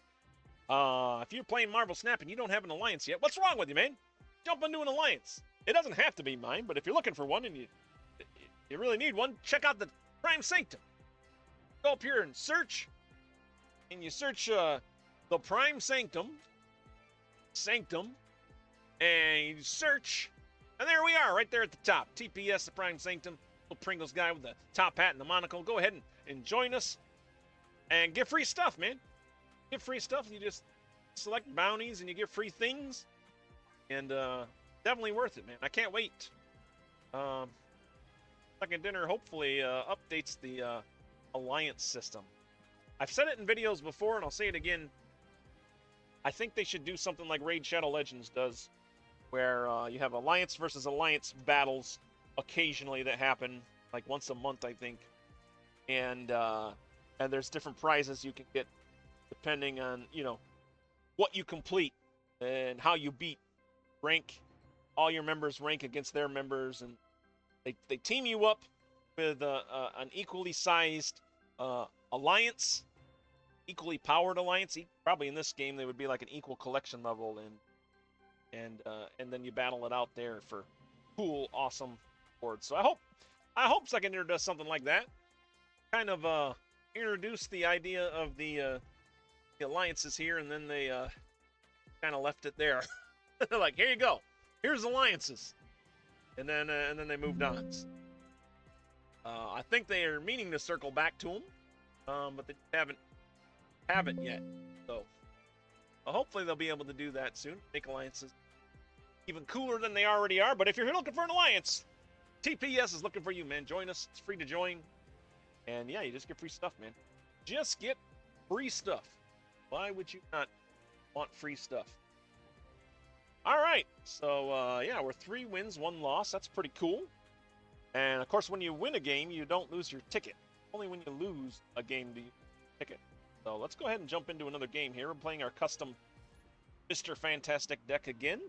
If you're playing Marvel Snap and you don't have an alliance yet, what's wrong with you, man? Jump into an alliance. It doesn't have to be mine, but if you're looking for one and you really need one, check out the Prime Sanctum. Go up here and search. And you search the Prime Sanctum. And you search. And there we are, right there at the top. TPS, the Prime Sanctum. Little Pringles guy with the top hat and the monocle. Go ahead and join us. And get free stuff, man. Get free stuff. You just select bounties and you get free things. And definitely worth it, man. I can't wait. Second Dinner hopefully updates the alliance system. I've said it in videos before, and I'll say it again. I think they should do something like Raid Shadow Legends does, where you have alliance versus alliance battles occasionally that happen, like once a month, I think, and there's different prizes you can get depending on what you complete and how you beat rank. All your members rank against their members, and they team you up with an equally sized alliance, equally powered alliance. Probably in this game they would be like an equal collection level, and then you battle it out there for cool, awesome boards. So I hope Second Year does something like that. Kind of introduce the idea of the alliances here, and then they kind of left it there. They're like, here you go, here's alliances, and then they moved on. I think they are meaning to circle back to them, but they haven't yet. So hopefully they'll be able to do that soon. Make alliances even cooler than they already are. But if you're looking for an alliance, TPS is looking for you, man. Join us. It's free to join. And yeah, you just get free stuff, man. Just get free stuff. Why would you not want free stuff? All right. So yeah, we're 3 wins, 1 loss. That's pretty cool. And of course, when you win a game, you don't lose your ticket. Only when you lose a game do you lose your ticket. So let's go ahead and jump into another game here. We're playing our custom Mr. Fantastic deck again.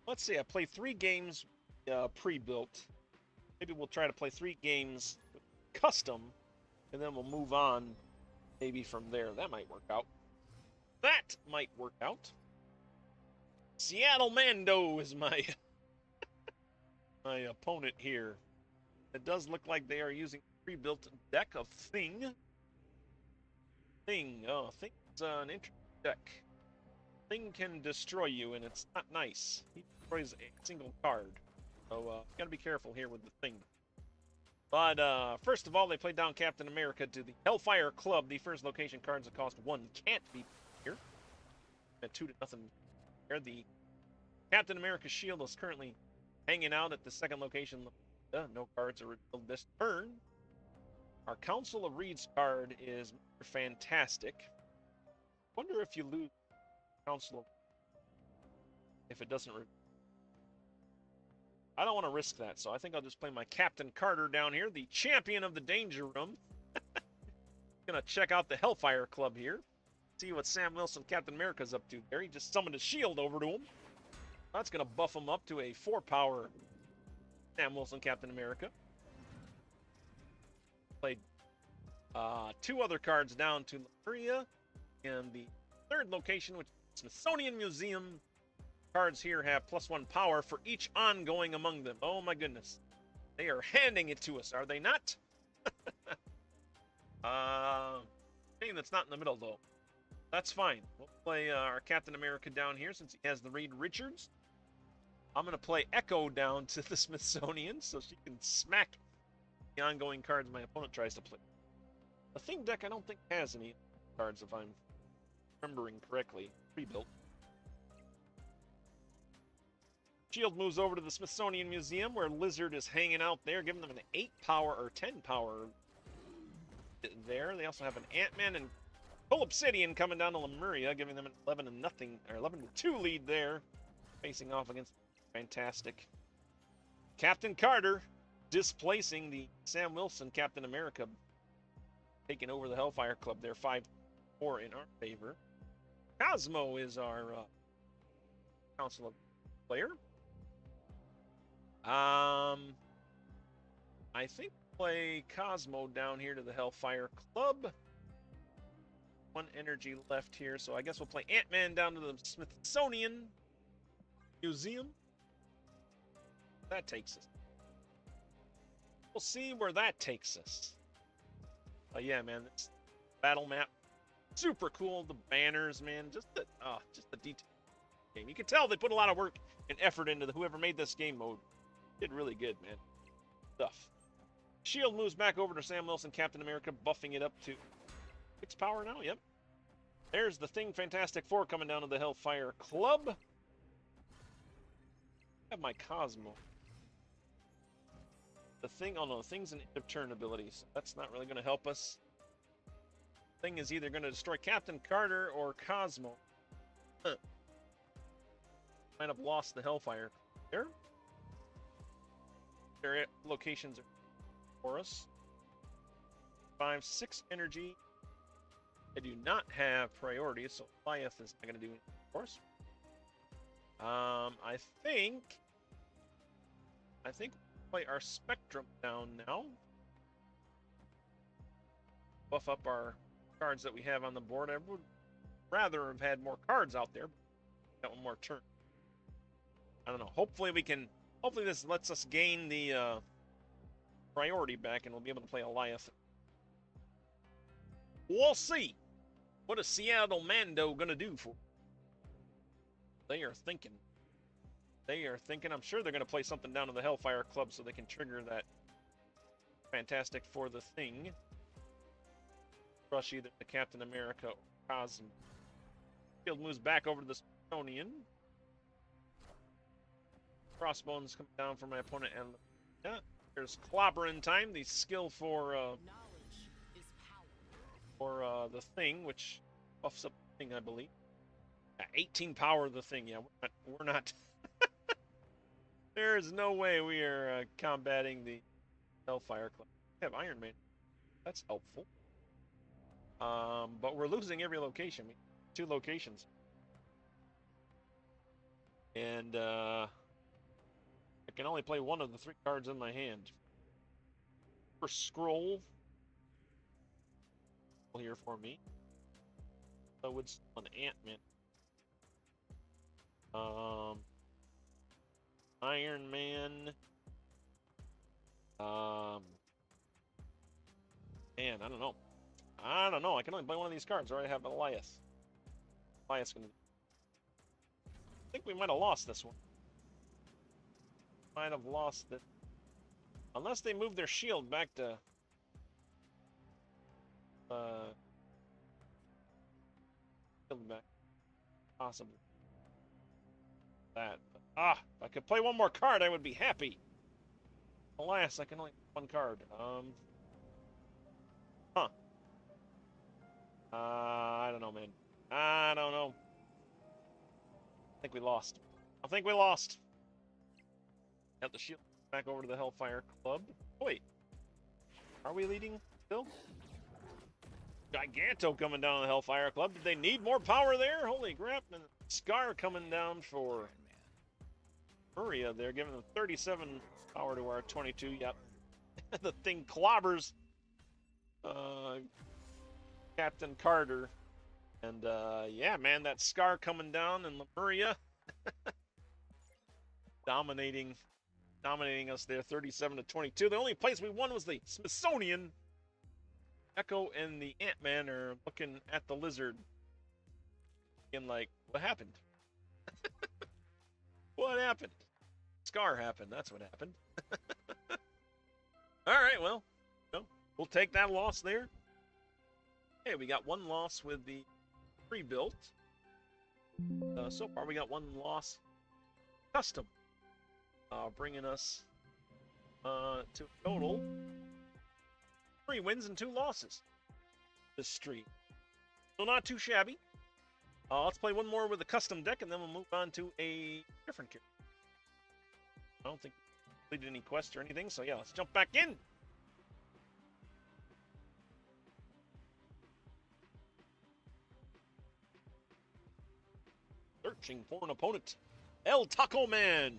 Let's see, I played 3 games pre-built. Maybe we'll try to play 3 games custom, and then we'll move on maybe from there. That might work out. That might work out. Seattle Mando is my my opponent here. It does look like they are using a pre-built deck of Thing. Oh, Thing's an interesting deck. Thing can destroy you, and it's not nice. He destroys a single card. So, you gotta be careful here with the Thing. But, first of all, they played down Captain America to the Hellfire Club. The first location cards that cost 1 can't be here. At 2-0 here. The Captain America shield is currently hanging out at the second location. No cards are revealed this turn. Our Council of Reeds card is Fantastic. Wonder if you lose Council of... if it doesn't... I don't want to risk that, so I think I'll just play my Captain Carter down here, the champion of the Danger Room. Gonna check out the Hellfire Club here. See what Sam Wilson, Captain America's up to there. He just summoned a shield over to him. That's gonna buff him up to a 4-power Sam Wilson, Captain America. Played 2 other cards down to Lemuria, and the third location, which is Smithsonian Museum. Cards here have +1 power for each ongoing among them. Oh my goodness. They are handing it to us, are they not? Thing that's not in the middle, though. That's fine. We'll play our Captain America down here since he has the Reed Richards. I'm going to play Echo down to the Smithsonian so she can smack the ongoing cards my opponent tries to play. The Thing deck I don't think has any cards, if I'm remembering correctly. Pre-built. Shield moves over to the Smithsonian Museum where Lizard is hanging out there, giving them an 8-power or 10-power there. They also have an Ant-Man and Full Obsidian coming down to Lemuria, giving them an 11-0 or 11-2 lead there, facing off against Fantastic. Captain Carter displacing the Sam Wilson Captain America, taking over the Hellfire Club there, 5-4 in our favor. Cosmo is our Council of player. I think play Cosmo down here to the Hellfire Club. 1 energy left here, so I guess we'll play Ant-Man down to the Smithsonian Museum. That takes us. We'll see where that takes us. But yeah, man, this battle map, super cool. The banners, man, just the detail. Game. You can tell they put a lot of work and effort into whoever made this game mode. Did really good, man. Stuff. Shield moves back over to Sam Wilson, Captain America, buffing it up to 6 power now. Yep. There's the Thing Fantastic 4 coming down to the Hellfire Club. I have my Cosmo. The thing, oh no, thing's an end of turn ability, so that's not really going to help us. Thing is either going to destroy Captain Carter or Cosmo. Might have lost the Hellfire. There? Their locations are for us. 5, 6 energy. I do not have priority, so Goliath is not going to do anything for us. I think we'll play our Spectrum down now. Buff up our cards that we have on the board. I would rather have had more cards out there. Got one more turn. I don't know. Hopefully this lets us gain the priority back and we'll be able to play Goliath. We'll see. What is Seattle Mando gonna do for? They are thinking. I'm sure they're gonna play something down to the Hellfire Club so they can trigger that Fantastic for the thing. Crush either the Captain America or Cosmo. Field moves back over to the Smithsonian. Crossbones come down for my opponent, and yeah, there's clobbering time. The skill for the thing, which buffs up the thing, I believe. 18 power of the thing. Yeah, we're not. There is no way we are combating the Hellfire Club. We have Iron Man. That's helpful. But we're losing every location. 2 locations. And I can only play one of the 3 cards in my hand. First scroll here for me. So it's an Ant-Man. Iron Man. Man, I don't know. I can only play one of these cards, or I have Goliath. Goliath's gonna. I think we might have lost this one. Might have lost it. Unless they move their shield back to shield back. Possibly. That. If I could play one more card, I would be happy. Alas, I can only play one card. I don't know, man. I don't know. I think we lost. Got the shield back over to the Hellfire Club. Oh, wait. Are we leading still? Giganto coming down the Hellfire Club. Did they need more power there? Holy crap. And Scar coming down for Maria. They're giving them 37 power to our 22. Yep. The thing clobbers Captain Carter. And yeah, man, that Scar coming down and Lemuria dominating us there, 37-22. The only place we won was the Smithsonian. Echo and the Ant-Man are looking at the lizard and like, what happened? What happened? Scar happened. That's what happened. All right, well, we'll take that loss there. Hey, we got one loss with the pre-built. So far, we got one loss custom, bringing us to a total 3 wins and 2 losses this stream. So not too shabby. Let's play one more with a custom deck, and then we'll move on to a different character. I don't think we completed any quests or anything, so yeah, let's jump back in. Searching for an opponent. El Taco Man.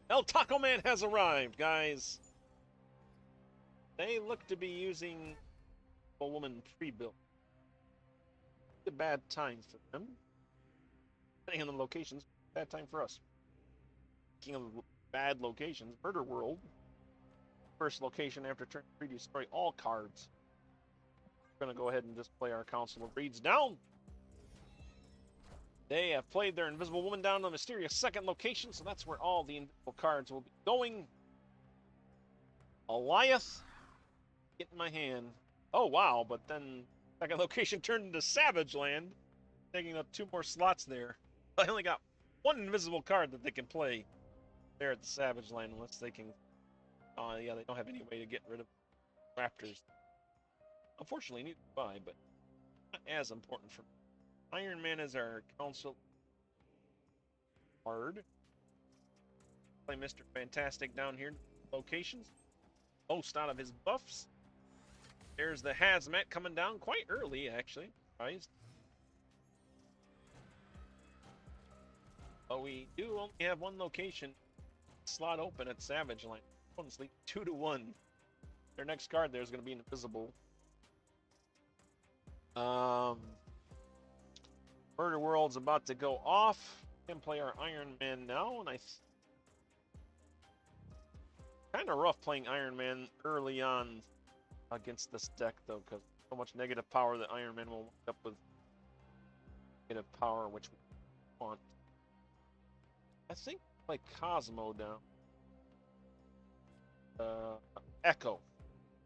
El Taco Man has arrived, guys. They look to be using a woman pre-built. A bad time for them. Depending on the locations, bad time for us. Speaking of bad locations, Murder World. First location after turn 3, destroy all cards. We're going to go ahead and display our Council of Reeds down. They have played their Invisible Woman down to the mysterious second location, so that's where all the invisible cards will be going. Goliath. Get in my hand. Oh, wow, but then second location turned into Savage Land, taking up 2 more slots there. I only got 1 invisible card that they can play there at the Savage Land, unless they can Yeah, they don't have any way to get rid of raptors. Unfortunately, neither do I, but not as important for me. Iron Man is our council card. Play Mr. Fantastic down here in locations. Most out of his buffs. There's the Hazmat coming down quite early, actually. Surprised. But we do only have one location slot open at Savage Line. Honestly, 2-1. Their next card there is going to be invisible. Murder World's about to go off. Can play our Iron Man now, and kind of rough playing Iron Man early on against this deck though, because so much negative power that Iron Man will wind up with negative power, which we want. I think play Cosmo down. Echo.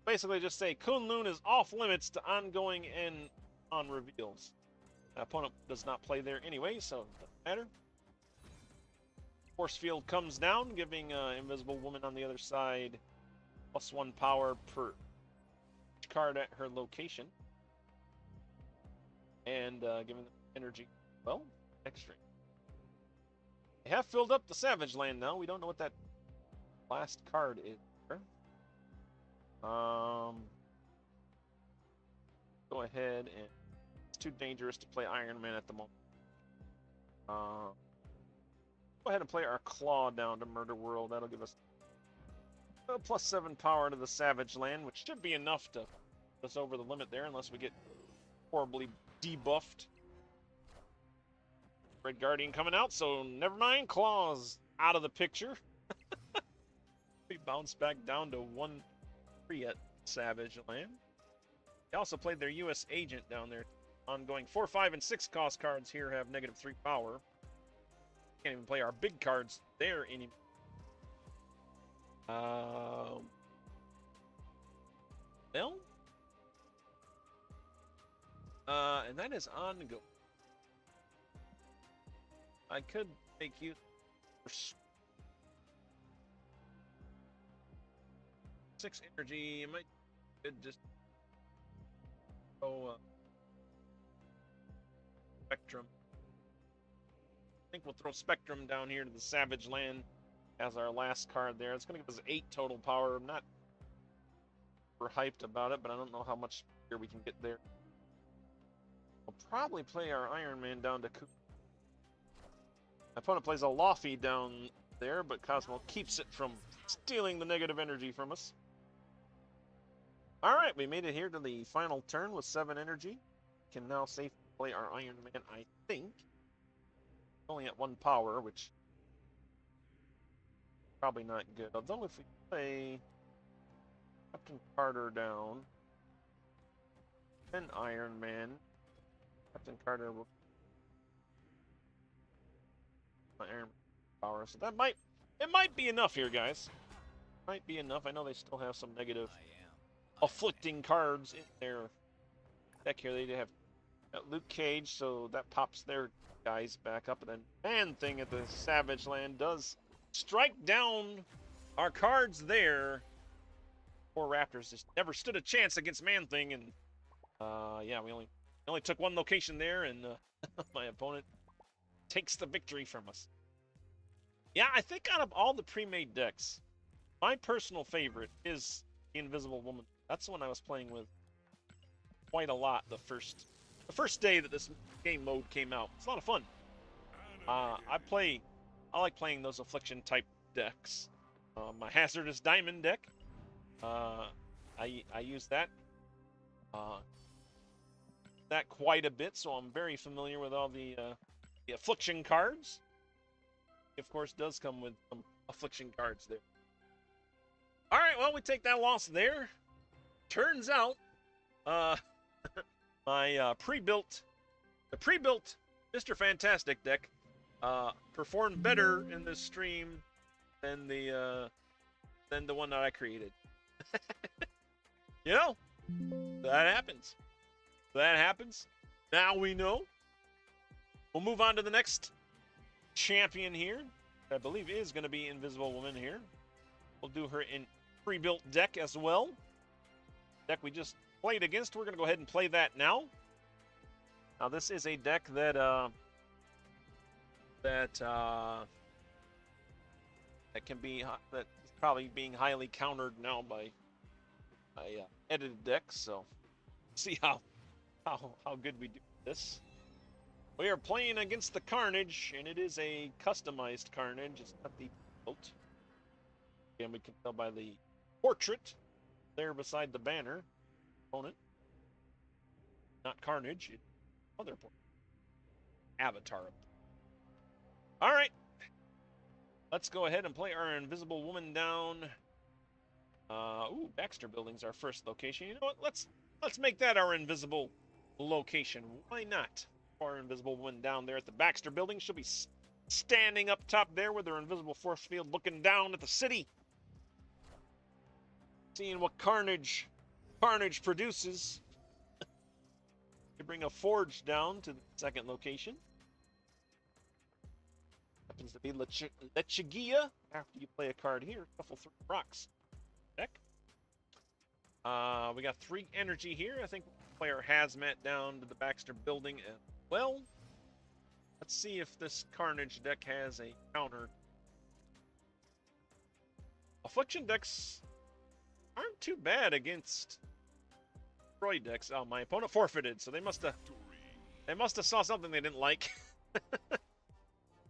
Basically just say Kunlun is off limits to ongoing and on reveals. The opponent does not play there anyway, so it doesn't matter. Force field comes down, giving Invisible Woman on the other side +1 power per card at her location. And giving them energy, well, extra. They have filled up the Savage Land now. We don't know what that last card is. Go ahead and it's too dangerous to play Iron Man at the moment. Go ahead and play our Claw down to Murder World. That'll give us +7 power to the Savage Land, which should be enough to put us over the limit there, unless we get horribly debuffed. Red Guardian coming out, so never mind. Claw's out of the picture. We bounce back down to 1-3 at Savage Land. They also played their U.S. Agent down there. Ongoing 4, 5, and 6 cost cards here have -3 power. Can't even play our big cards there anymore. Well, and that is ongoing. I could make use of 6 energy. It might just go Spectrum. I think we'll throw Spectrum down here to the Savage Land as our last card there. It's going to give us 8 total power. I'm not super hyped about it, but I don't know how much here we can get there. We'll probably play our Iron Man down to Cooper. My opponent plays a Lofty down there, but Cosmo keeps it from stealing the negative energy from us. Alright, we made it here to the final turn with 7 energy. Can now safely play our Iron Man, I think. Only at 1 power, which probably not good. Although if we play Captain Carter down, then Iron Man, Captain Carter will Iron power, so that might be enough here, guys. Might be enough. I know they still have some negative afflicting cards in their deck here. They have Luke Cage, so that pops their guys back up, and then Man-Thing at the Savage Land does strike down our cards there. Poor Raptors just never stood a chance against Man-Thing, and yeah, we only took 1 location there, and my opponent takes the victory from us. Yeah, I think out of all the pre-made decks, my personal favorite is the Invisible Woman. That's the one I was playing with quite a lot the first day that this game mode came out. It's a lot of fun. I like playing those Affliction type decks. My Hazardous Diamond deck, I use that quite a bit, so I'm very familiar with all the Affliction cards. Of course, does come with some Affliction cards there. All right, well, we take that loss there. Turns out, my pre-built Mr. Fantastic deck performed better in this stream than the one that I created. You know, that happens. That happens. Now we know. We'll move on to the next champion here. I believe is going to be Invisible Woman here. We'll do her in pre-built deck as well. Deck we just played against. We're going to go ahead and play that now. Now this is a deck that can be that is probably being highly countered now by edited decks. So see how good we do this. We are playing against the Carnage, and it is a customized Carnage. It's not the built. And we can tell by the portrait there beside the banner. Opponent. Not Carnage. It's other portrait. Avatar. All right. Let's go ahead and play our Invisible Woman down. Ooh, Baxter Building's our first location. You know what? Let's make that our invisible location. Why not? Our Invisible Woman down there at the Baxter Building. She'll be standing up top there with her invisible force field, looking down at the city, seeing what Carnage produces. You bring a forge down to the second location. Happens to be Lechigia. After you play a card here, shuffle 3 rocks. Deck. We got 3 energy here. I think we'll play our Hazmat down to the Baxter Building as well. Let's see if this Carnage deck has a counter. Affliction decks aren't too bad against Troy decks. Oh, my opponent forfeited, so they must have saw something they didn't like.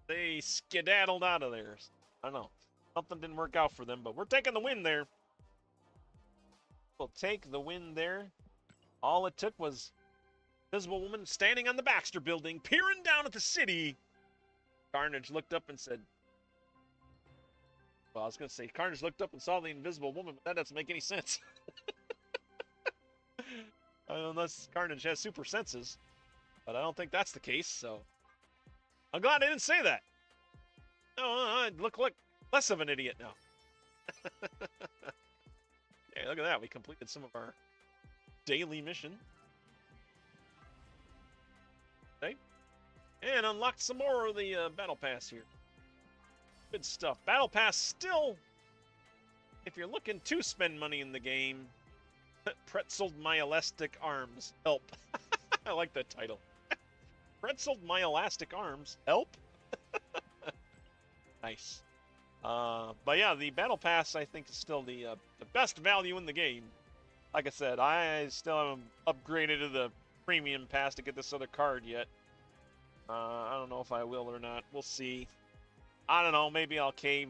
They skedaddled out of there. I don't know. Something didn't work out for them, but we're taking the win there. We'll take the win there. All it took was Invisible Woman standing on the Baxter Building, peering down at the city. Carnage looked up and said, well, I was going to say, Carnage looked up and saw the Invisible Woman, but that doesn't make any sense. Unless Carnage has super senses. But I don't think that's the case, so I'm glad I didn't say that. Oh, I look less of an idiot now. Hey, look at that. We completed some of our daily mission. Okay. And unlocked some more of the Battle Pass here. Good stuff. Battle Pass still, if you're looking to spend money in the game, Pretzeled My Elastic Arms. Help. I like that title. Pretzeled My Elastic Arms. Help. Nice. But yeah, the Battle Pass, I think, is still the best value in the game. Like I said, I still haven't upgraded to the Premium Pass to get this other card yet. I don't know if I will or not. We'll see. I don't know. Maybe I'll cave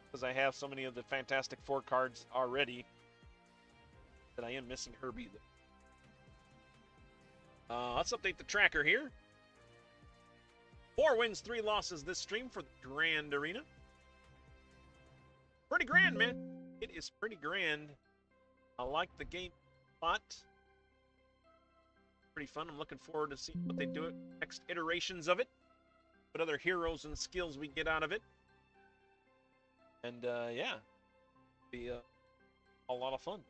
because I have so many of the Fantastic Four cards already that I am missing Herbie. Let's update the tracker here. 4 wins, 3 losses this stream for the Grand Arena. Pretty grand, man. It is pretty grand. I like the game a lot. Pretty fun. I'm looking forward to seeing what they do at next iterations of it. What other heroes and skills we get out of it. And, yeah. Be a lot of fun.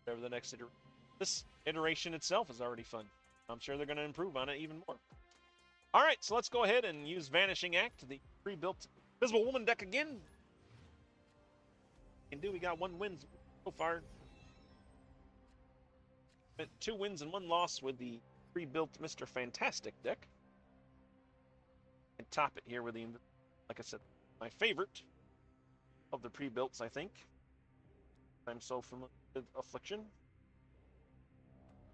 Whatever the next iteration. This iteration itself is already fun. I'm sure they're going to improve on it even more. All right, so let's go ahead and use Vanishing Act, the pre-built Invisible Woman deck again. We got 1 win so far. 2 wins and 1 loss with the pre-built Mr. Fantastic deck. And top it here with the, like I said, my favorite of the pre-builts, I think. I'm so familiar with Affliction.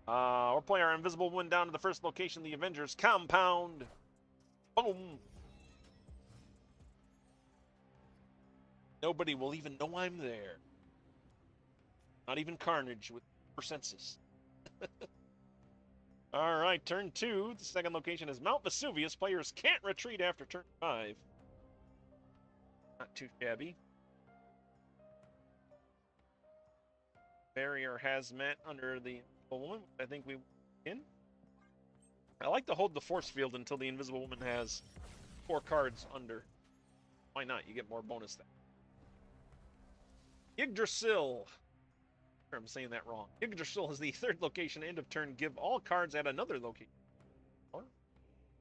We'll play our Invisible Woman down to the first location, the Avengers Compound. Boom. Nobody will even know I'm there. Not even Carnage with senses. All right, turn 2. The second location is Mount Vesuvius. Players can't retreat after turn 5. Not too shabby. Barrier Hazmat under the Invisible Woman. I think we win. I like to hold the force field until the Invisible Woman has 4 cards under. Why not? You get more bonus there. Yggdrasil. I'm saying that wrong. Yggdrasil is the 3rd location. End of turn. Give all cards at another location. All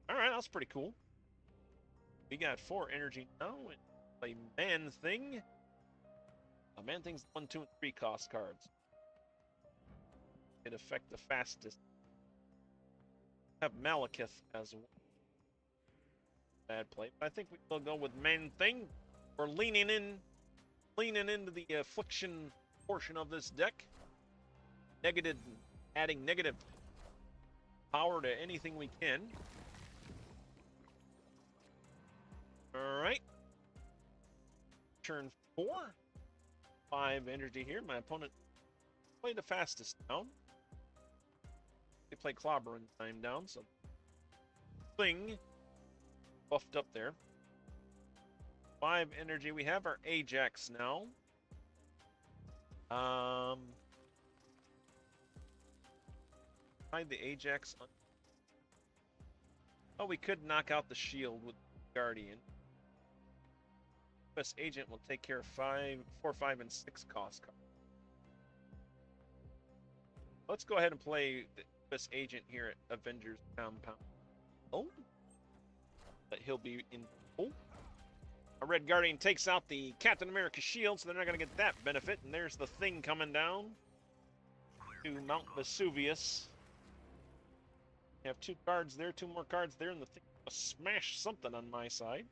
right, that's pretty cool. We got 4 energy now. A man thing. Man things 1, 2, and 3 cost cards. It affect the fastest. Have Malekith as well. Bad play. But I think we will go with Man Thing. We're leaning into the affliction portion of this deck. Adding negative power to anything we can. Alright. Turn 4. 5 energy here. My opponent played the fastest down. They play Clobber in time down, so Thing buffed up there. 5 energy. We have our Ajax now. Hide the Ajax. Oh, we could knock out the shield with Guardian. US Agent will take care of 4, 5, and 6 cost cards. Let's go ahead and play the US Agent here at Avengers Compound. Oh, but he'll be in. Oh, a Red Guardian takes out the Captain America shield, so they're not going to get that benefit. And there's the Thing coming down to Mount Vesuvius. You have 2 cards there, 2 more cards there, and the Thing will smash something on my side.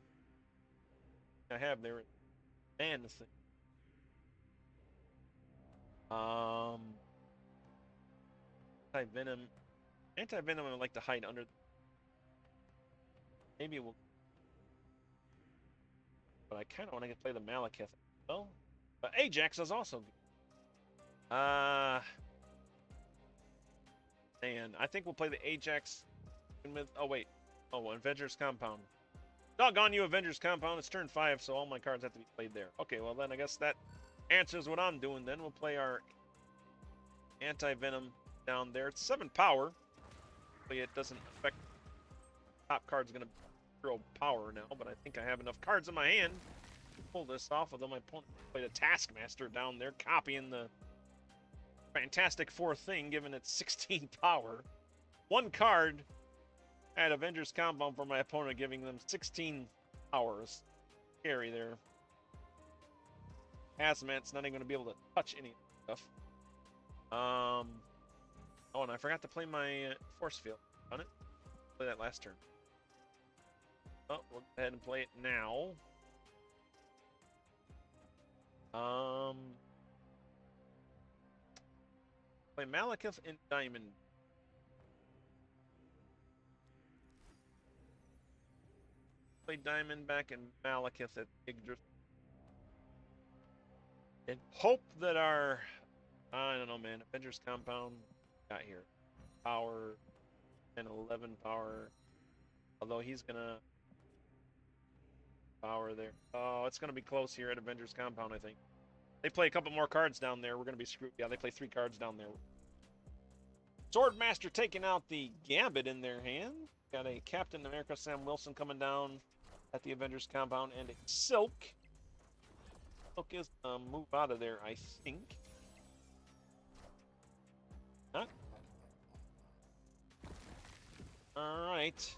I have there, and the Thing. Anti-Venom I would like to hide under. Maybe we'll. But I kind of want to play the Malekith. Well, but Ajax is also good. And I think we'll play the Ajax with. Oh wait. Oh, Avengers Compound. Doggone you, Avengers Compound. It's turn 5, so all my cards have to be played there. Okay, well then I guess that answers what I'm doing. Then we'll play our Anti-Venom down there. It's 7 power. But it doesn't affect. Top card's gonna throw power now, but I think I have enough cards in my hand to pull this off. Although my opponent played a Taskmaster down there, copying the Fantastic Four Thing, giving it 16 power. 1 card at Avengers Compound for my opponent, giving them 16 powers. Scary there. Hazmat's not even going to be able to touch any stuff. Oh, and I forgot to play my Force Field on it. Play that last turn. Oh, we'll go ahead and play it now. Play Malekith and Diamond. Play Diamond back and Malekith at Yggdrasil. And hope that our, I don't know, man, Avengers Compound got here. Power and 11 power. Although he's gonna power there. Oh, it's gonna be close here at Avengers Compound, I think. They play a couple more cards down there. We're gonna be screwed. Yeah, they play 3 cards down there. Swordmaster taking out the Gambit in their hand. Got a Captain America Sam Wilson coming down at the Avengers Compound, and a Silk. Silk is gonna move out of there, I think. Huh? Alright.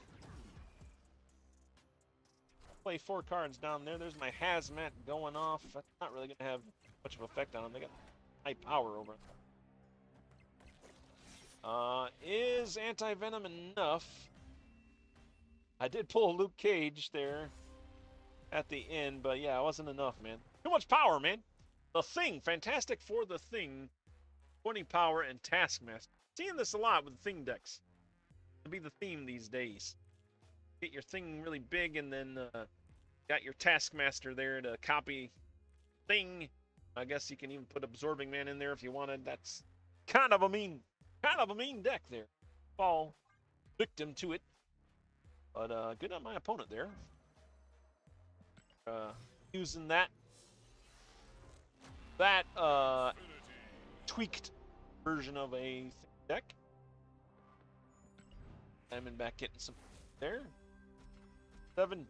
Play 4 cards down there. There's my Hazmat going off. That's not really going to have much of an effect on them. They got high power over them. Is Anti-Venom enough? I did pull a Luke Cage there at the end, but yeah, it wasn't enough, man. Too much power, man. The Thing. Fantastic for the Thing. 20 power and Taskmaster. Seeing this a lot with the Thing decks. It'll be the theme these days. Get your Thing really big, and then got your Taskmaster there to copy Thing. I guess you can even put Absorbing Man in there if you wanted. That's kind of a mean deck there. Fall victim to it. But good on my opponent there. Using that tweaked version of a deck. Diamondback getting some there. Seven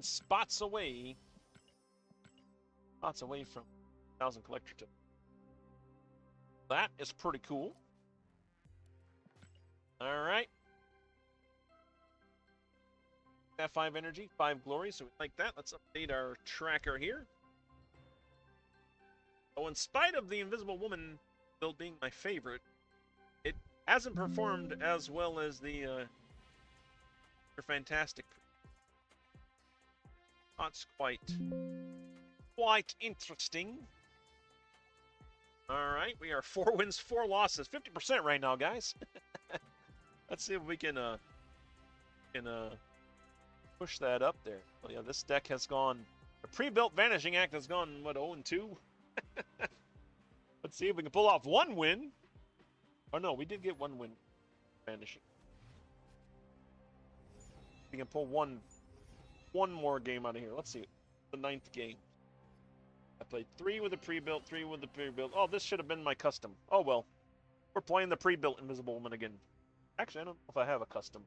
spots away. Spots away from 1,000 collector tip. That is pretty cool. All right. That 5 energy, 5 glory, so we like that. Let's update our tracker here. So in spite of the Invisible Woman build being my favorite, it hasn't performed as well as the Fantastic. That's quite interesting. All right, we are 4 wins, 4 losses, 50% right now, guys. Let's see if we can push that up there. Oh yeah, this deck has gone. The pre-built Vanishing Act has gone what 0-2. Let's see if we can pull off 1 win. Oh no, we did get 1 win. Vanishing. We can pull one more game out of here. Let's see. The 9th game. I played 3 with the pre-built, 3 with the pre-built. Oh, this should have been my custom. Oh well. We're playing the pre-built Invisible Woman again. Actually, I don't know if I have a custom.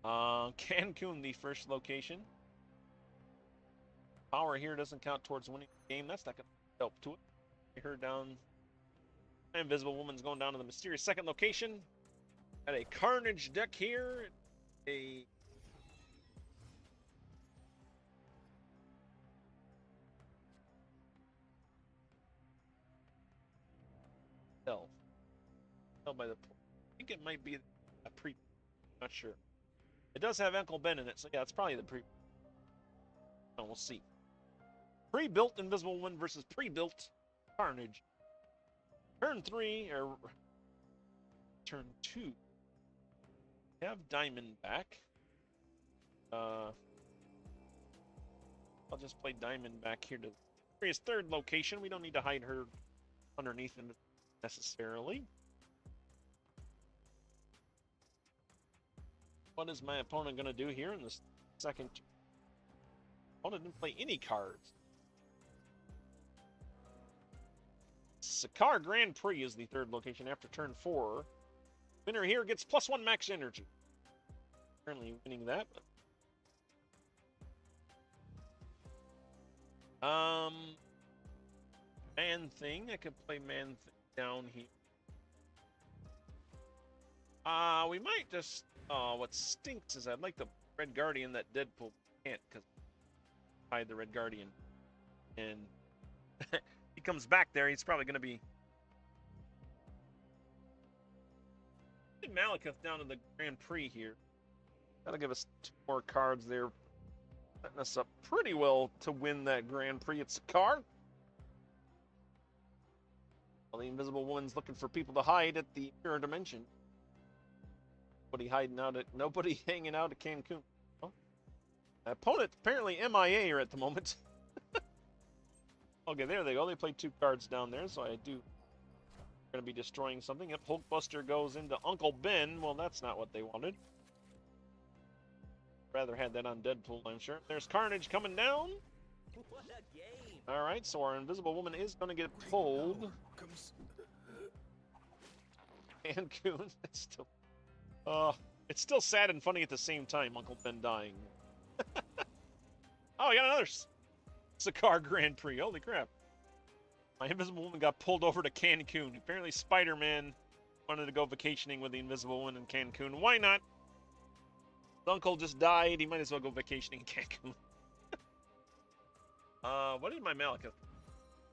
Cancun, the first location. Power here doesn't count towards winning the game. That's not going to help to it. Her down. Invisible Woman's going down to the mysterious second location. Got a Carnage deck here. A Hell by the. I think it might be a pre. Not sure. It does have Uncle Ben in it, so yeah, it's probably the pre. Oh, we'll see. Pre-built Invisible Woman versus pre-built Carnage. Turn 3 or turn 2. Have Diamond back. I'll just play Diamond back here to his 3rd location. We don't need to hide her underneath him necessarily. What is my opponent going to do here in the second? Opponent didn't play any cards. Sakar Grand Prix is the 3rd location after turn 4. Winner here gets +1 max energy. Currently winning that. Man Thing. I could play Man Thing down here. We might just. What stinks is I'd like the Red Guardian that Deadpool can't because hide the Red Guardian, and he comes back there. He's probably going to be Malekith down to the Grand Prix here. That'll give us 2 more cards there, setting us up pretty well to win that Grand Prix. It's a car. Well, the Invisible Woman's looking for people to hide at the mirror dimension. Nobody hanging out at Cancun. Oh. Opponent apparently MIA here at the moment. Okay, there they go. They played 2 cards down there, so I do. Going to be destroying something. Yep, Hulkbuster goes into Uncle Ben. Well, that's not what they wanted. Rather had that on Deadpool, I'm sure. There's Carnage coming down. What a game! All right, so our Invisible Woman is going to get pulled. Cancun. It's still sad and funny at the same time, Uncle Ben dying. Oh, I got another Sakar Grand Prix. Holy crap. My Invisible Woman got pulled over to Cancun. Apparently Spider-Man wanted to go vacationing with the Invisible Woman in Cancun. Why not? His uncle just died. He might as well go vacationing in Cancun. What is my Malekith?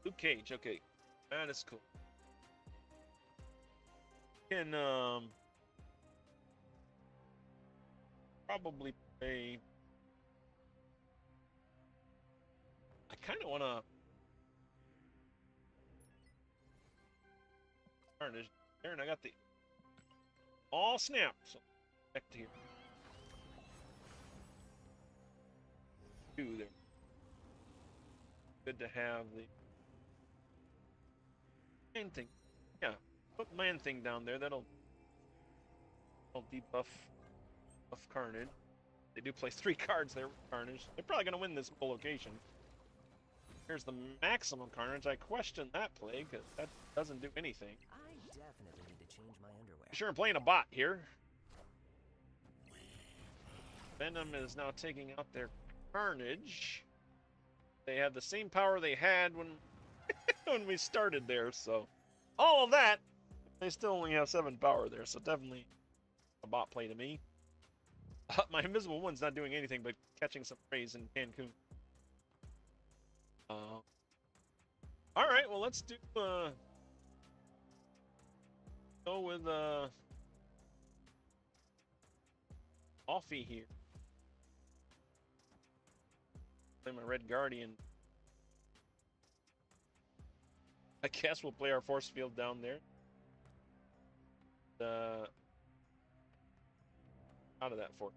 Luke Cage. Okay. That is cool. Can, probably play. I kind of want to. Carnage there, and I got the all snap. So back to here. 2 there. Good to have the Man Thing. Yeah, put Man Thing down there. That'll debuff. Carnage. They do play 3 cards there with Carnage. They're probably going to win this whole location. Here's the maximum Carnage. I question that play because that doesn't do anything. I definitely need to change my underwear. Sure, I'm playing a bot here. Venom is now taking out their Carnage. They have the same power they had when when we started there, so all of that, they still only have 7 power there, so definitely a bot play to me. My Invisible One's not doing anything but catching some rays in Cancun. All right, well, let's do go with Offie here. Play my Red Guardian. I guess we'll play our force field down there. Out of that fort.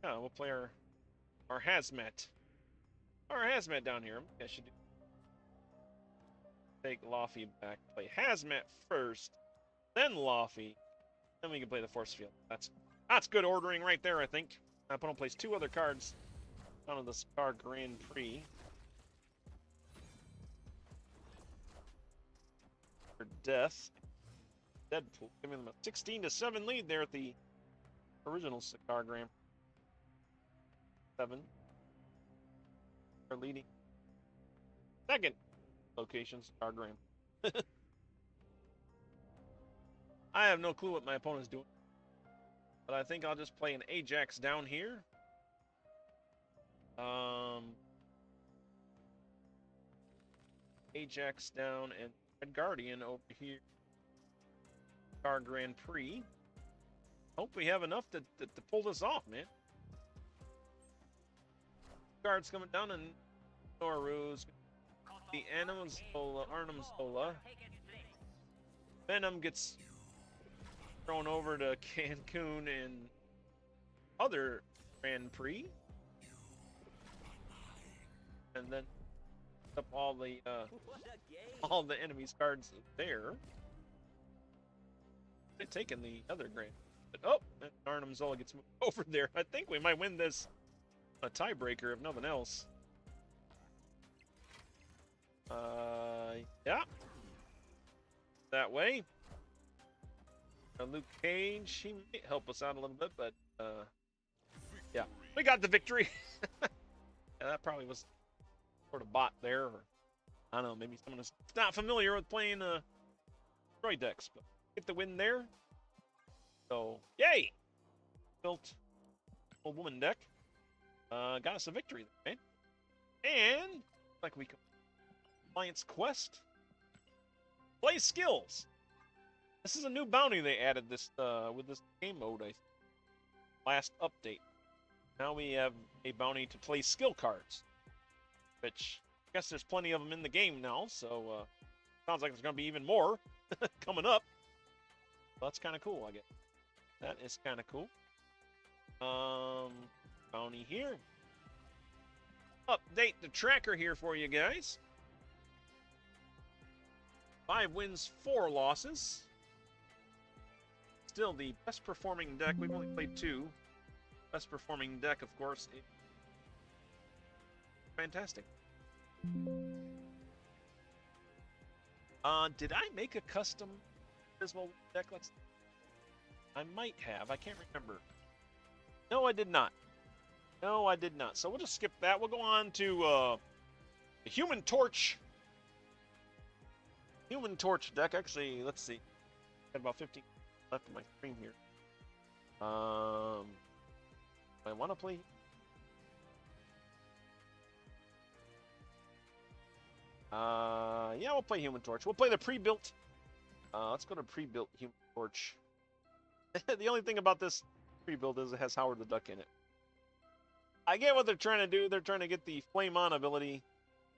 Yeah, we'll play our hazmat. Our hazmat down here. I should take Laffy back. Play hazmat first, then Laffy. Then we can play the force field. That's good ordering right there, I think. My opponent plays 2 other cards down to the Scar Grand Prix. For death. Deadpool, giving them a 16-7 lead there at the original Cigar Grand. 7. Are leading. Second location, Cigar Grand. I have no clue what my opponent's doing, but I think I'll just play an Ajax down here. Ajax down and Red Guardian over here. Our Grand Prix. Hope we have enough to pull this off, man. Guards coming down and Noru's. The Arnamzola. Venom gets thrown over to Cancun and other Grand Prix. And then up all the enemies' cards there. They've taken the other Grand. But, oh, Arnhem Zola gets moved over there. I think we might win this a tiebreaker if nothing else. Yeah. That way. Luke Cage, he might help us out a little bit, but yeah, we got the victory. Yeah, that probably was sort of bot there, or I don't know, maybe someone is not familiar with playing droid decks, but get the win there. So, yay! Built a woman deck. Got us a victory there, man. And like we can Alliance Quest. Play skills. This is a new bounty they added this with this game mode, I think. Last update. Now we have a bounty to play skill cards, which I guess there's plenty of them in the game now, so sounds like there's going to be even more coming up. Well, that's kind of cool, I guess. That is kind of cool. Bounty here. Update the tracker here for you guys. 5 wins, 4 losses. Still the best performing deck. We've only played 2. Best performing deck, of course. Fantastic. Did I make a custom Abysmal deck? I might have. I can't remember. No, I did not. No, I did not. So we'll just skip that. We'll go on to the Human Torch. Human Torch deck. Actually, let's see. Got about 15 left of my screen here. I want to play. Yeah, we'll play Human Torch. We'll play the pre-built. Let's go to pre-built Human Torch. The only thing about this pre-built is it has Howard the Duck in it. I get what they're trying to do. They're trying to get the Flame On ability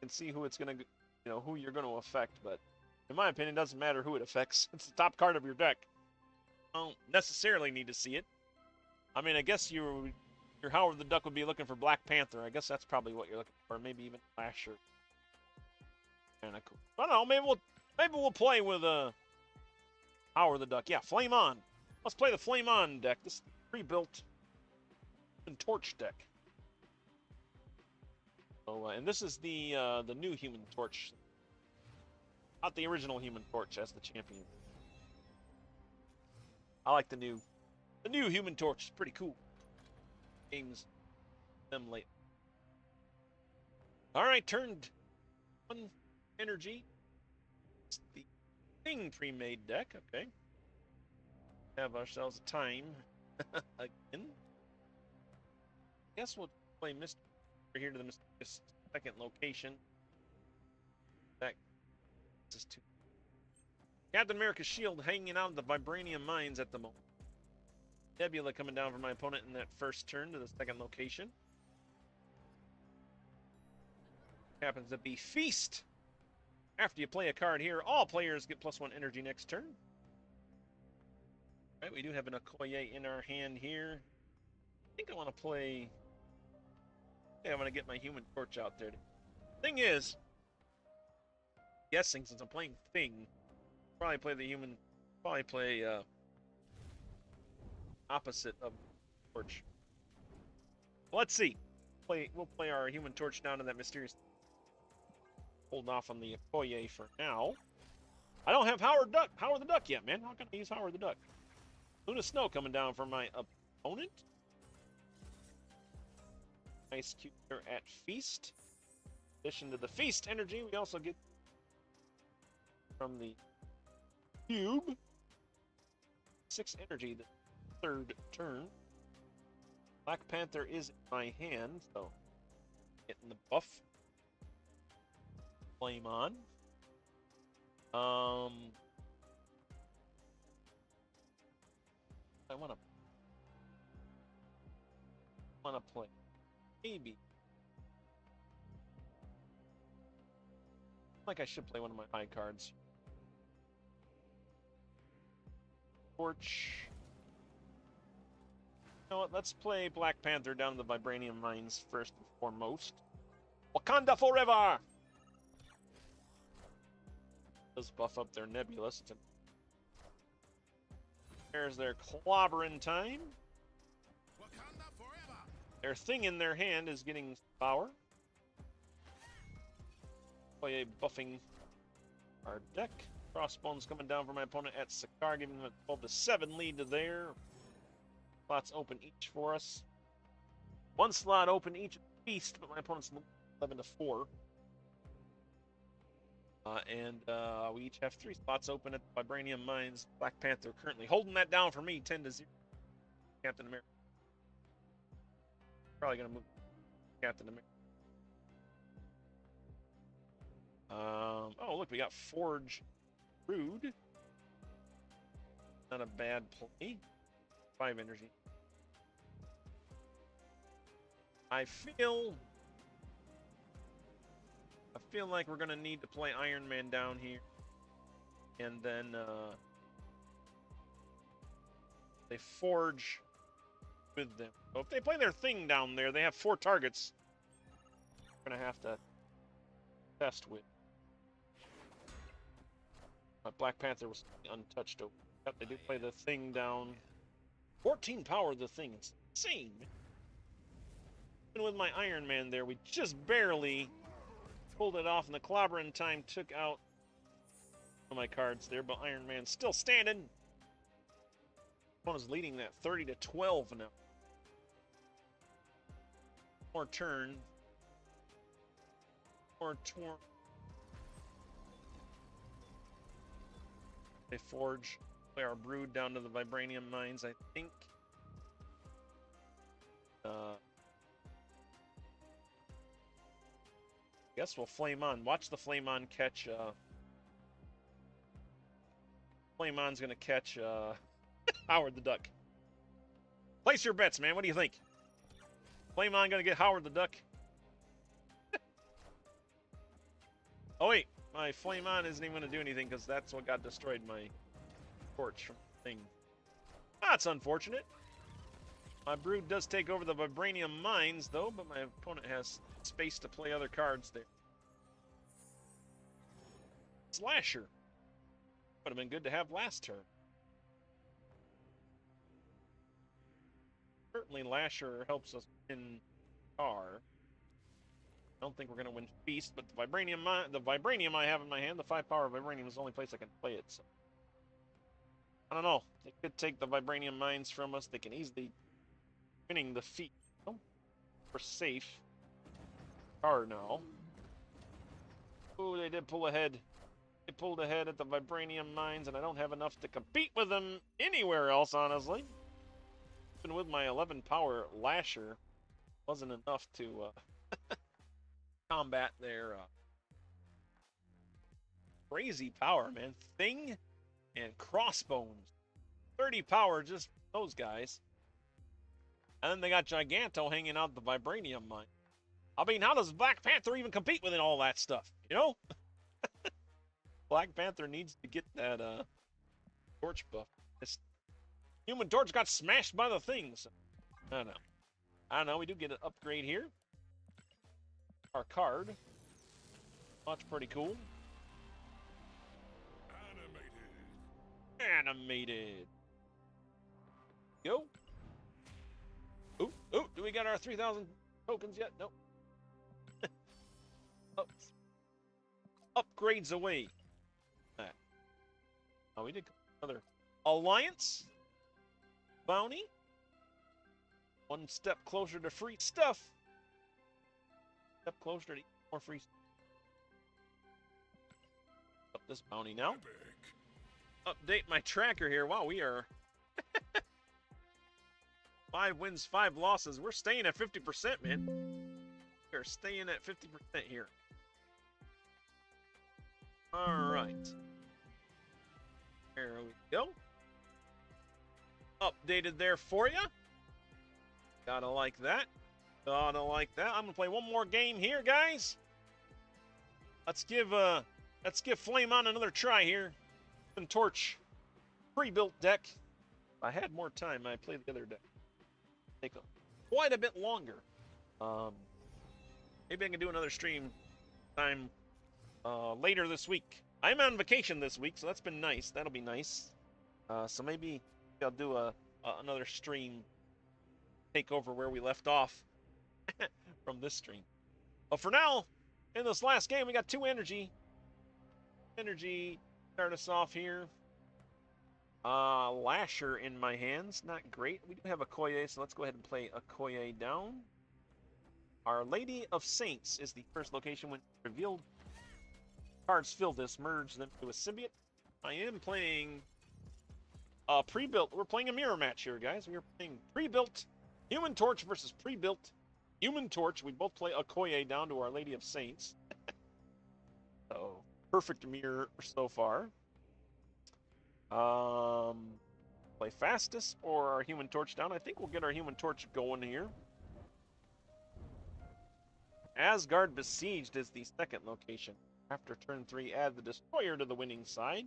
and see who it's going to, who you're going to affect. But in my opinion, it doesn't matter who it affects. It's the top card of your deck. You don't necessarily need to see it. I mean, I guess your Howard the Duck would be looking for Black Panther. I guess that's probably what you're looking for. Maybe even Flasher. Kind of cool. I don't know. Maybe we'll play with Howard the Duck. Yeah, Flame On. Let's play the Flame On deck. This pre-built Torch deck. So, and this is the new Human Torch, not the original Human Torch as the champion. I like the new Human Torch. It's pretty cool. Games them late. All right, turned 1 energy. It's the Thing pre-made deck. Okay. Have ourselves a time again. Guess we'll play Mr. We're here to the mysterious second location. That this is too. Captain America's shield hanging out of the vibranium mines at the moment. Nebula coming down for my opponent in that first turn to the second location. Happens to be Feast. After you play a card here, all players get +1 energy next turn. All right, we do have an Okoye in our hand here. I think I want to play. Yeah, I'm going to get my Human Torch out there. Thing is, guessing since I'm playing Thing, probably play the Human. Probably play opposite of Torch. Let's see. We'll play our Human Torch down to that mysterious. Hold off on the Okoye for now. I don't have Howard the Duck yet, man. How can I use Howard the Duck? Luna Snow coming down for my opponent. Nice cute there at Feast. In addition to the Feast energy, we also get from the Cube 6 energy the third turn. Black Panther is in my hand, so getting the buff. Flame on. I want to play maybe. Like I should play one of my high cards. Torch. You know what? Let's play Black Panther down in the Vibranium Mines first and foremost. Wakanda forever! Does buff up their Nebulous. There's their clobbering time. Wakanda forever! Their thing in their hand is getting power. Play a buffing our deck. Crossbones coming down for my opponent at Sakaar, giving them a 12-7 lead to there. Slots open each for us. One slot open each Feast, but my opponent's 11-4. We each have 3 spots open at the Vibranium Mines. Black Panther currently holding that down for me, 10-0. Captain America. Probably gonna move Captain America. Oh, look, we got Forge Rude. Not a bad play. 5 energy. I feel like we're gonna need to play Iron Man down here, and then they forge with them. So if they play their thing down there, they have 4 targets. We're gonna have to test with. But Black Panther was untouched over. Yep, they do play the thing down. 14 power the thing. It's insane. Even with my Iron Man there, we just barely pulled it off, and the clobbering time took out one of my cards there, but Iron Man's still standing. One is leading that 30-12 now. More turn. More turn. They forge. Play our Brood down to the Vibranium Mines, I think. Guess we'll Flame On. Watch the Flame On catch. Flame On's gonna catch Howard the Duck. Place your bets, man. What do you think? Flame On gonna get Howard the Duck? Oh wait, my Flame On isn't even gonna do anything because that's what got destroyed. My torch from the thing. That's unfortunate. My Brood does take over the Vibranium Mines, though, but my opponent has space to play other cards there. Slasher. Would have been good to have last turn. Certainly Lasher helps us in car. I don't think we're going to win Feast, but the Vibranium I have in my hand, the 5 power Vibranium is the only place I can play it, so. I don't know. They could take the Vibranium Mines from us. They can easily winning the feat. Oh, we're safe. Car now. Ooh, they did pull ahead. They pulled ahead at the Vibranium Mines, and I don't have enough to compete with them anywhere else, honestly. Even with my 11 power Lasher, wasn't enough to combat there. Crazy power, man. Thing and crossbones. 30 power, just those guys. And then they got Giganto hanging out the vibranium mine. I mean, how does Black Panther even compete with all that stuff? You know? Black Panther needs to get that torch buff. This Human Torch got smashed by the things. I don't know. I don't know. We do get an upgrade here. Our card. That's pretty cool. Animated. Go. Ooh, ooh, do we got our 3,000 tokens yet? Nope. Upgrades away. Oh, we did another Alliance. Bounty. One step closer to free stuff. Step closer to more free stuff. Up this bounty now. Update my tracker here. Wow, we are 5 wins, 5 losses. We're staying at 50%, man. We're staying at 50% here. All right. There we go. Updated there for you. Gotta like that. Gotta like that. I'm gonna play one more game here, guys. Let's give Flame on another try here. Torch pre-built deck. If I had more time, I'd play the other deck. Take quite a bit longer. Maybe I can do another stream time later this week. I'm on vacation this week, so that's been nice. That'll be nice. So maybe I'll do another stream, take over where we left off from this stream. But for now, in this last game, we got 2 energy. Start us off here. Lasher in my hands. Not great. We do have a Koye, so let's go ahead and play a Koye down. Our Lady of Saints is the first location when revealed. Cards fill this, merge them to a symbiote. I am playing pre-built. We're playing a mirror match here, guys. We are playing pre-built Human Torch versus pre-built Human Torch. We both play a Koye down to our Lady of Saints. So perfect mirror so far. Play fastest or our Human Torch down. I think we'll get our Human Torch going here. Asgard Besieged is the second location. After turn 3, add the Destroyer to the winning side.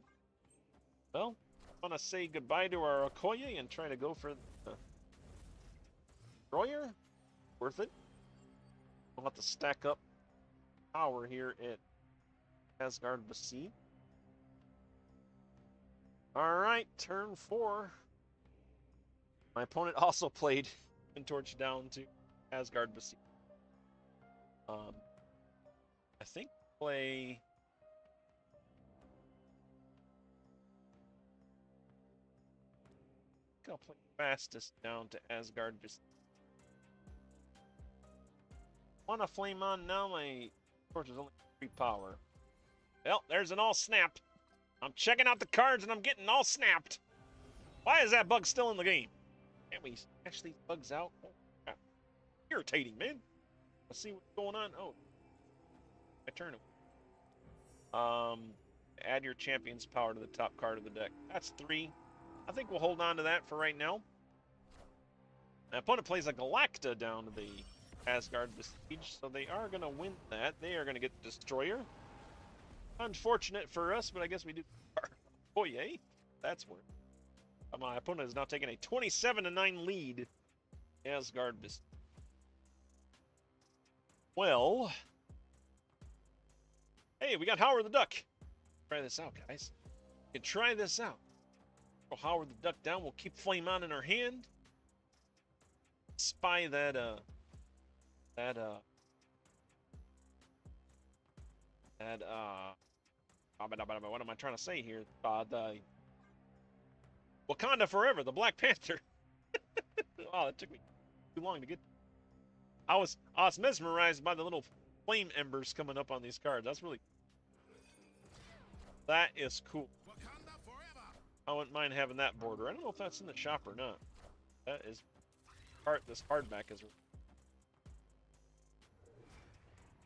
Well, I want to say goodbye to our Okoye and try to go for the Destroyer. Worth it. We'll have to stack up power here at Asgard Besieged. Alright, turn 4. My opponent also played and torch down to Asgard Besieged. I think play. I'll play fastest down to Asgard. Just want to flame on now. My torch is only 3 power. Well, there's an all snapped. I'm checking out the cards and I'm getting all snapped. Why is that bug still in the game? Can't we smash these bugs out? Oh, crap. Irritating, man. Let's see what's going on. Oh, I turn it. Add your champion's power to the top card of the deck. That's 3. I think we'll hold on to that for right now. My opponent plays a Galacta down to the Asgard Besiege, so they are going to win that. They are going to get the Destroyer. Unfortunate for us, but I guess we do. Oh, yay. That's worth. My opponent is now taking a 27-9 lead. Asgard Besiege. Well. Hey, we got Howard the Duck. Try this out, guys. We can try this out. Throw Howard the Duck down. We'll keep Flame on in our hand. Spy that, what am I trying to say here? The Wakanda Forever, the Black Panther. Wow, that took me too long to get. I was mesmerized by the little flame embers coming up on these cards. That's really. That is cool. I wouldn't mind having that border. I don't know if that's in the shop or not. That is this hardback is.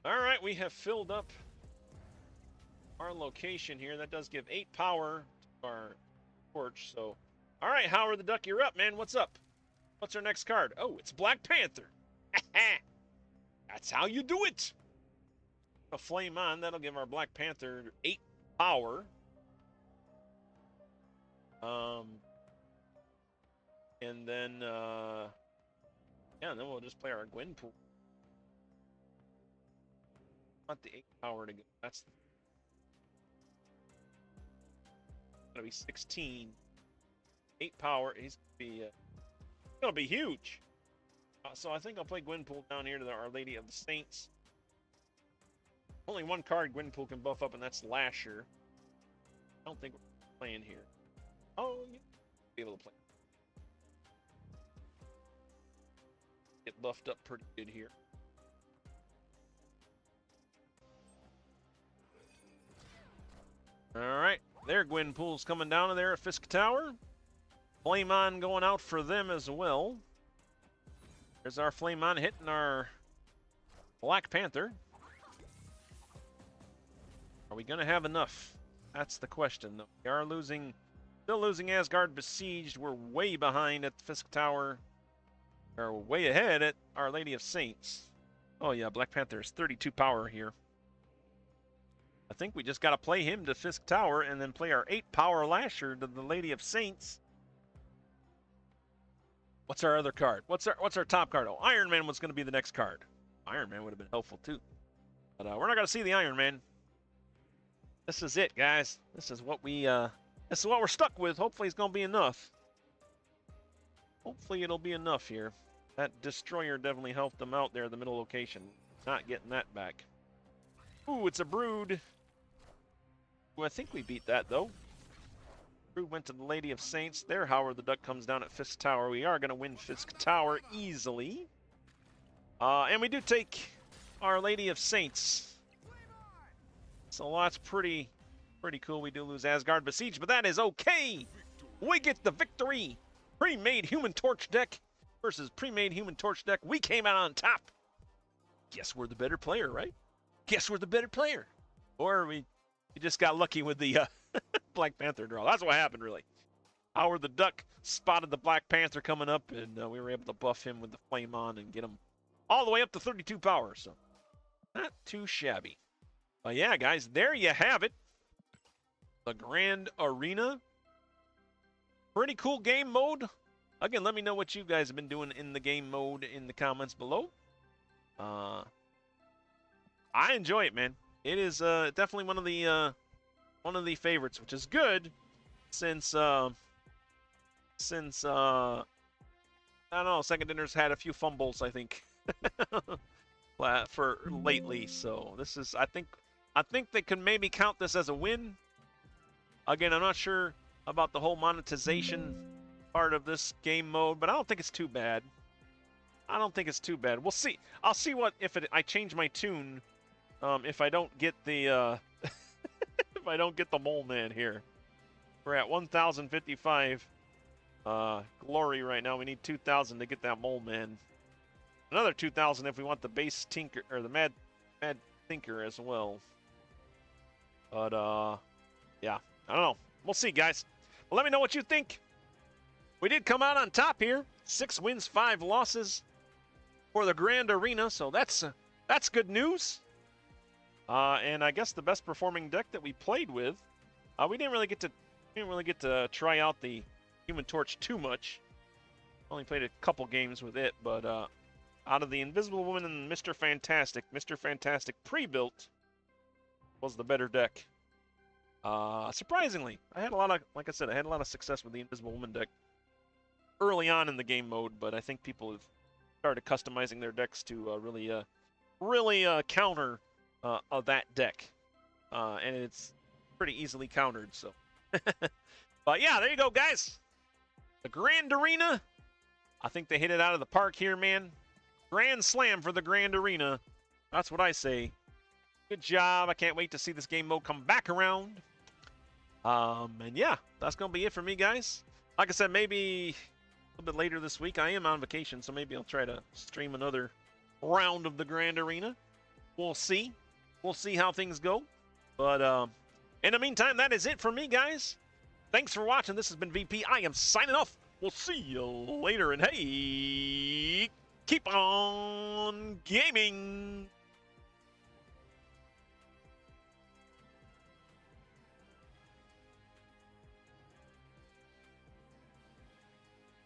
All right, we have filled up our location here. That does give 8 power to our torch. So, all right, Howard the Duck, you're up, man. What's up? What's our next card? Oh, it's Black Panther. That's how you do it. A flame on. That'll give our Black Panther 8 power. And then, yeah, and then we'll just play our Gwenpool. Not the 8 power to go. That's gonna be 16. 8 power. He's gonna be huge. So I think I'll play Gwenpool down here to Our Lady of the Saints. Only one card Gwenpool can buff up, and that's Lasher. I don't think we're playing here. Oh, yeah. Be able to play. Get buffed up pretty good here. All right, there Gwenpool's coming down to there at Fisk Tower. Flame on going out for them as well. There's our Flame on hitting our Black Panther. Are we going to have enough? That's the question. We are losing, still losing Asgard Besieged. We're way behind at Fisk Tower. Or way ahead at Our Lady of Saints. Oh yeah, Black Panther is 32 power here. I think we just got to play him to Fisk Tower and then play our 8 power Lasher to the Lady of Saints. What's our other card? What's our top card? Oh, Iron Man was going to be the next card. Iron Man would have been helpful too. But we're not going to see the Iron Man. This is it, guys. This is what we're stuck with. Hopefully it's going to be enough. Hopefully it'll be enough here. That Destroyer definitely helped them out there in the middle location. Not getting that back. Ooh, it's a Brood. Ooh, I think we beat that, though. Brood went to the Lady of Saints. There, Howard the Duck comes down at Fisk Tower. We are going to win Fisk Tower easily. And we do take Our Lady of Saints. So that's pretty cool. We do lose Asgard Besieged, but that is okay. We get the victory. Pre-made Human Torch deck versus pre-made Human Torch deck. We came out on top. Guess we're the better player, right? Guess we're the better player. Or we just got lucky with the Black Panther draw. That's what happened, really. Howard the Duck spotted the Black Panther coming up, and we were able to buff him with the Flame on and get him all the way up to 32 power. So not too shabby. But yeah, guys, there you have it. The Grand Arena. Pretty cool game mode. Again, let me know what you guys have been doing in the game mode in the comments below. I enjoy it, man. It is definitely one of the favorites, which is good since I don't know, Second Dinner's had a few fumbles, I think, for lately. So this is, I think they can maybe count this as a win. Again, I'm not sure about the whole monetization part of this game mode, but I don't think it's too bad. I don't think it's too bad. We'll see. I'll see what if I change my tune. If I don't get the if I don't get the Mole Man here. We're at 1,055 glory right now. We need 2,000 to get that Mole Man. Another 2,000 if we want the base Tinker or the Mad Thinker as well. But yeah, I don't know. We'll see, guys. Well, let me know what you think. We did come out on top here. 6 wins, 5 losses for the Grand Arena, so that's good news. And I guess the best performing deck that we played with, we didn't really get to try out the Human Torch too much. Only played a couple games with it, but out of the Invisible Woman and Mr. Fantastic pre-built was the better deck. Surprisingly, I had a lot of success with the Invisible Woman deck early on in the game mode, but I think people have started customizing their decks to really counter that deck, and it's pretty easily countered. So, but yeah, there you go, guys. The Grand Arena. I think they hit it out of the park here, man. Grand slam for the Grand Arena. That's what I say. Good job. I can't wait to see this game mode come back around. And yeah, that's going to be it for me, guys. Like I said, maybe a little bit later this week. I am on vacation, so maybe I'll try to stream another round of the Grand Arena. we'll see. We'll see how things go. But in the meantime, that is it for me, guys. Thanks for watching. This has been VP. I am signing off. We'll see you later. And hey, keep on gaming.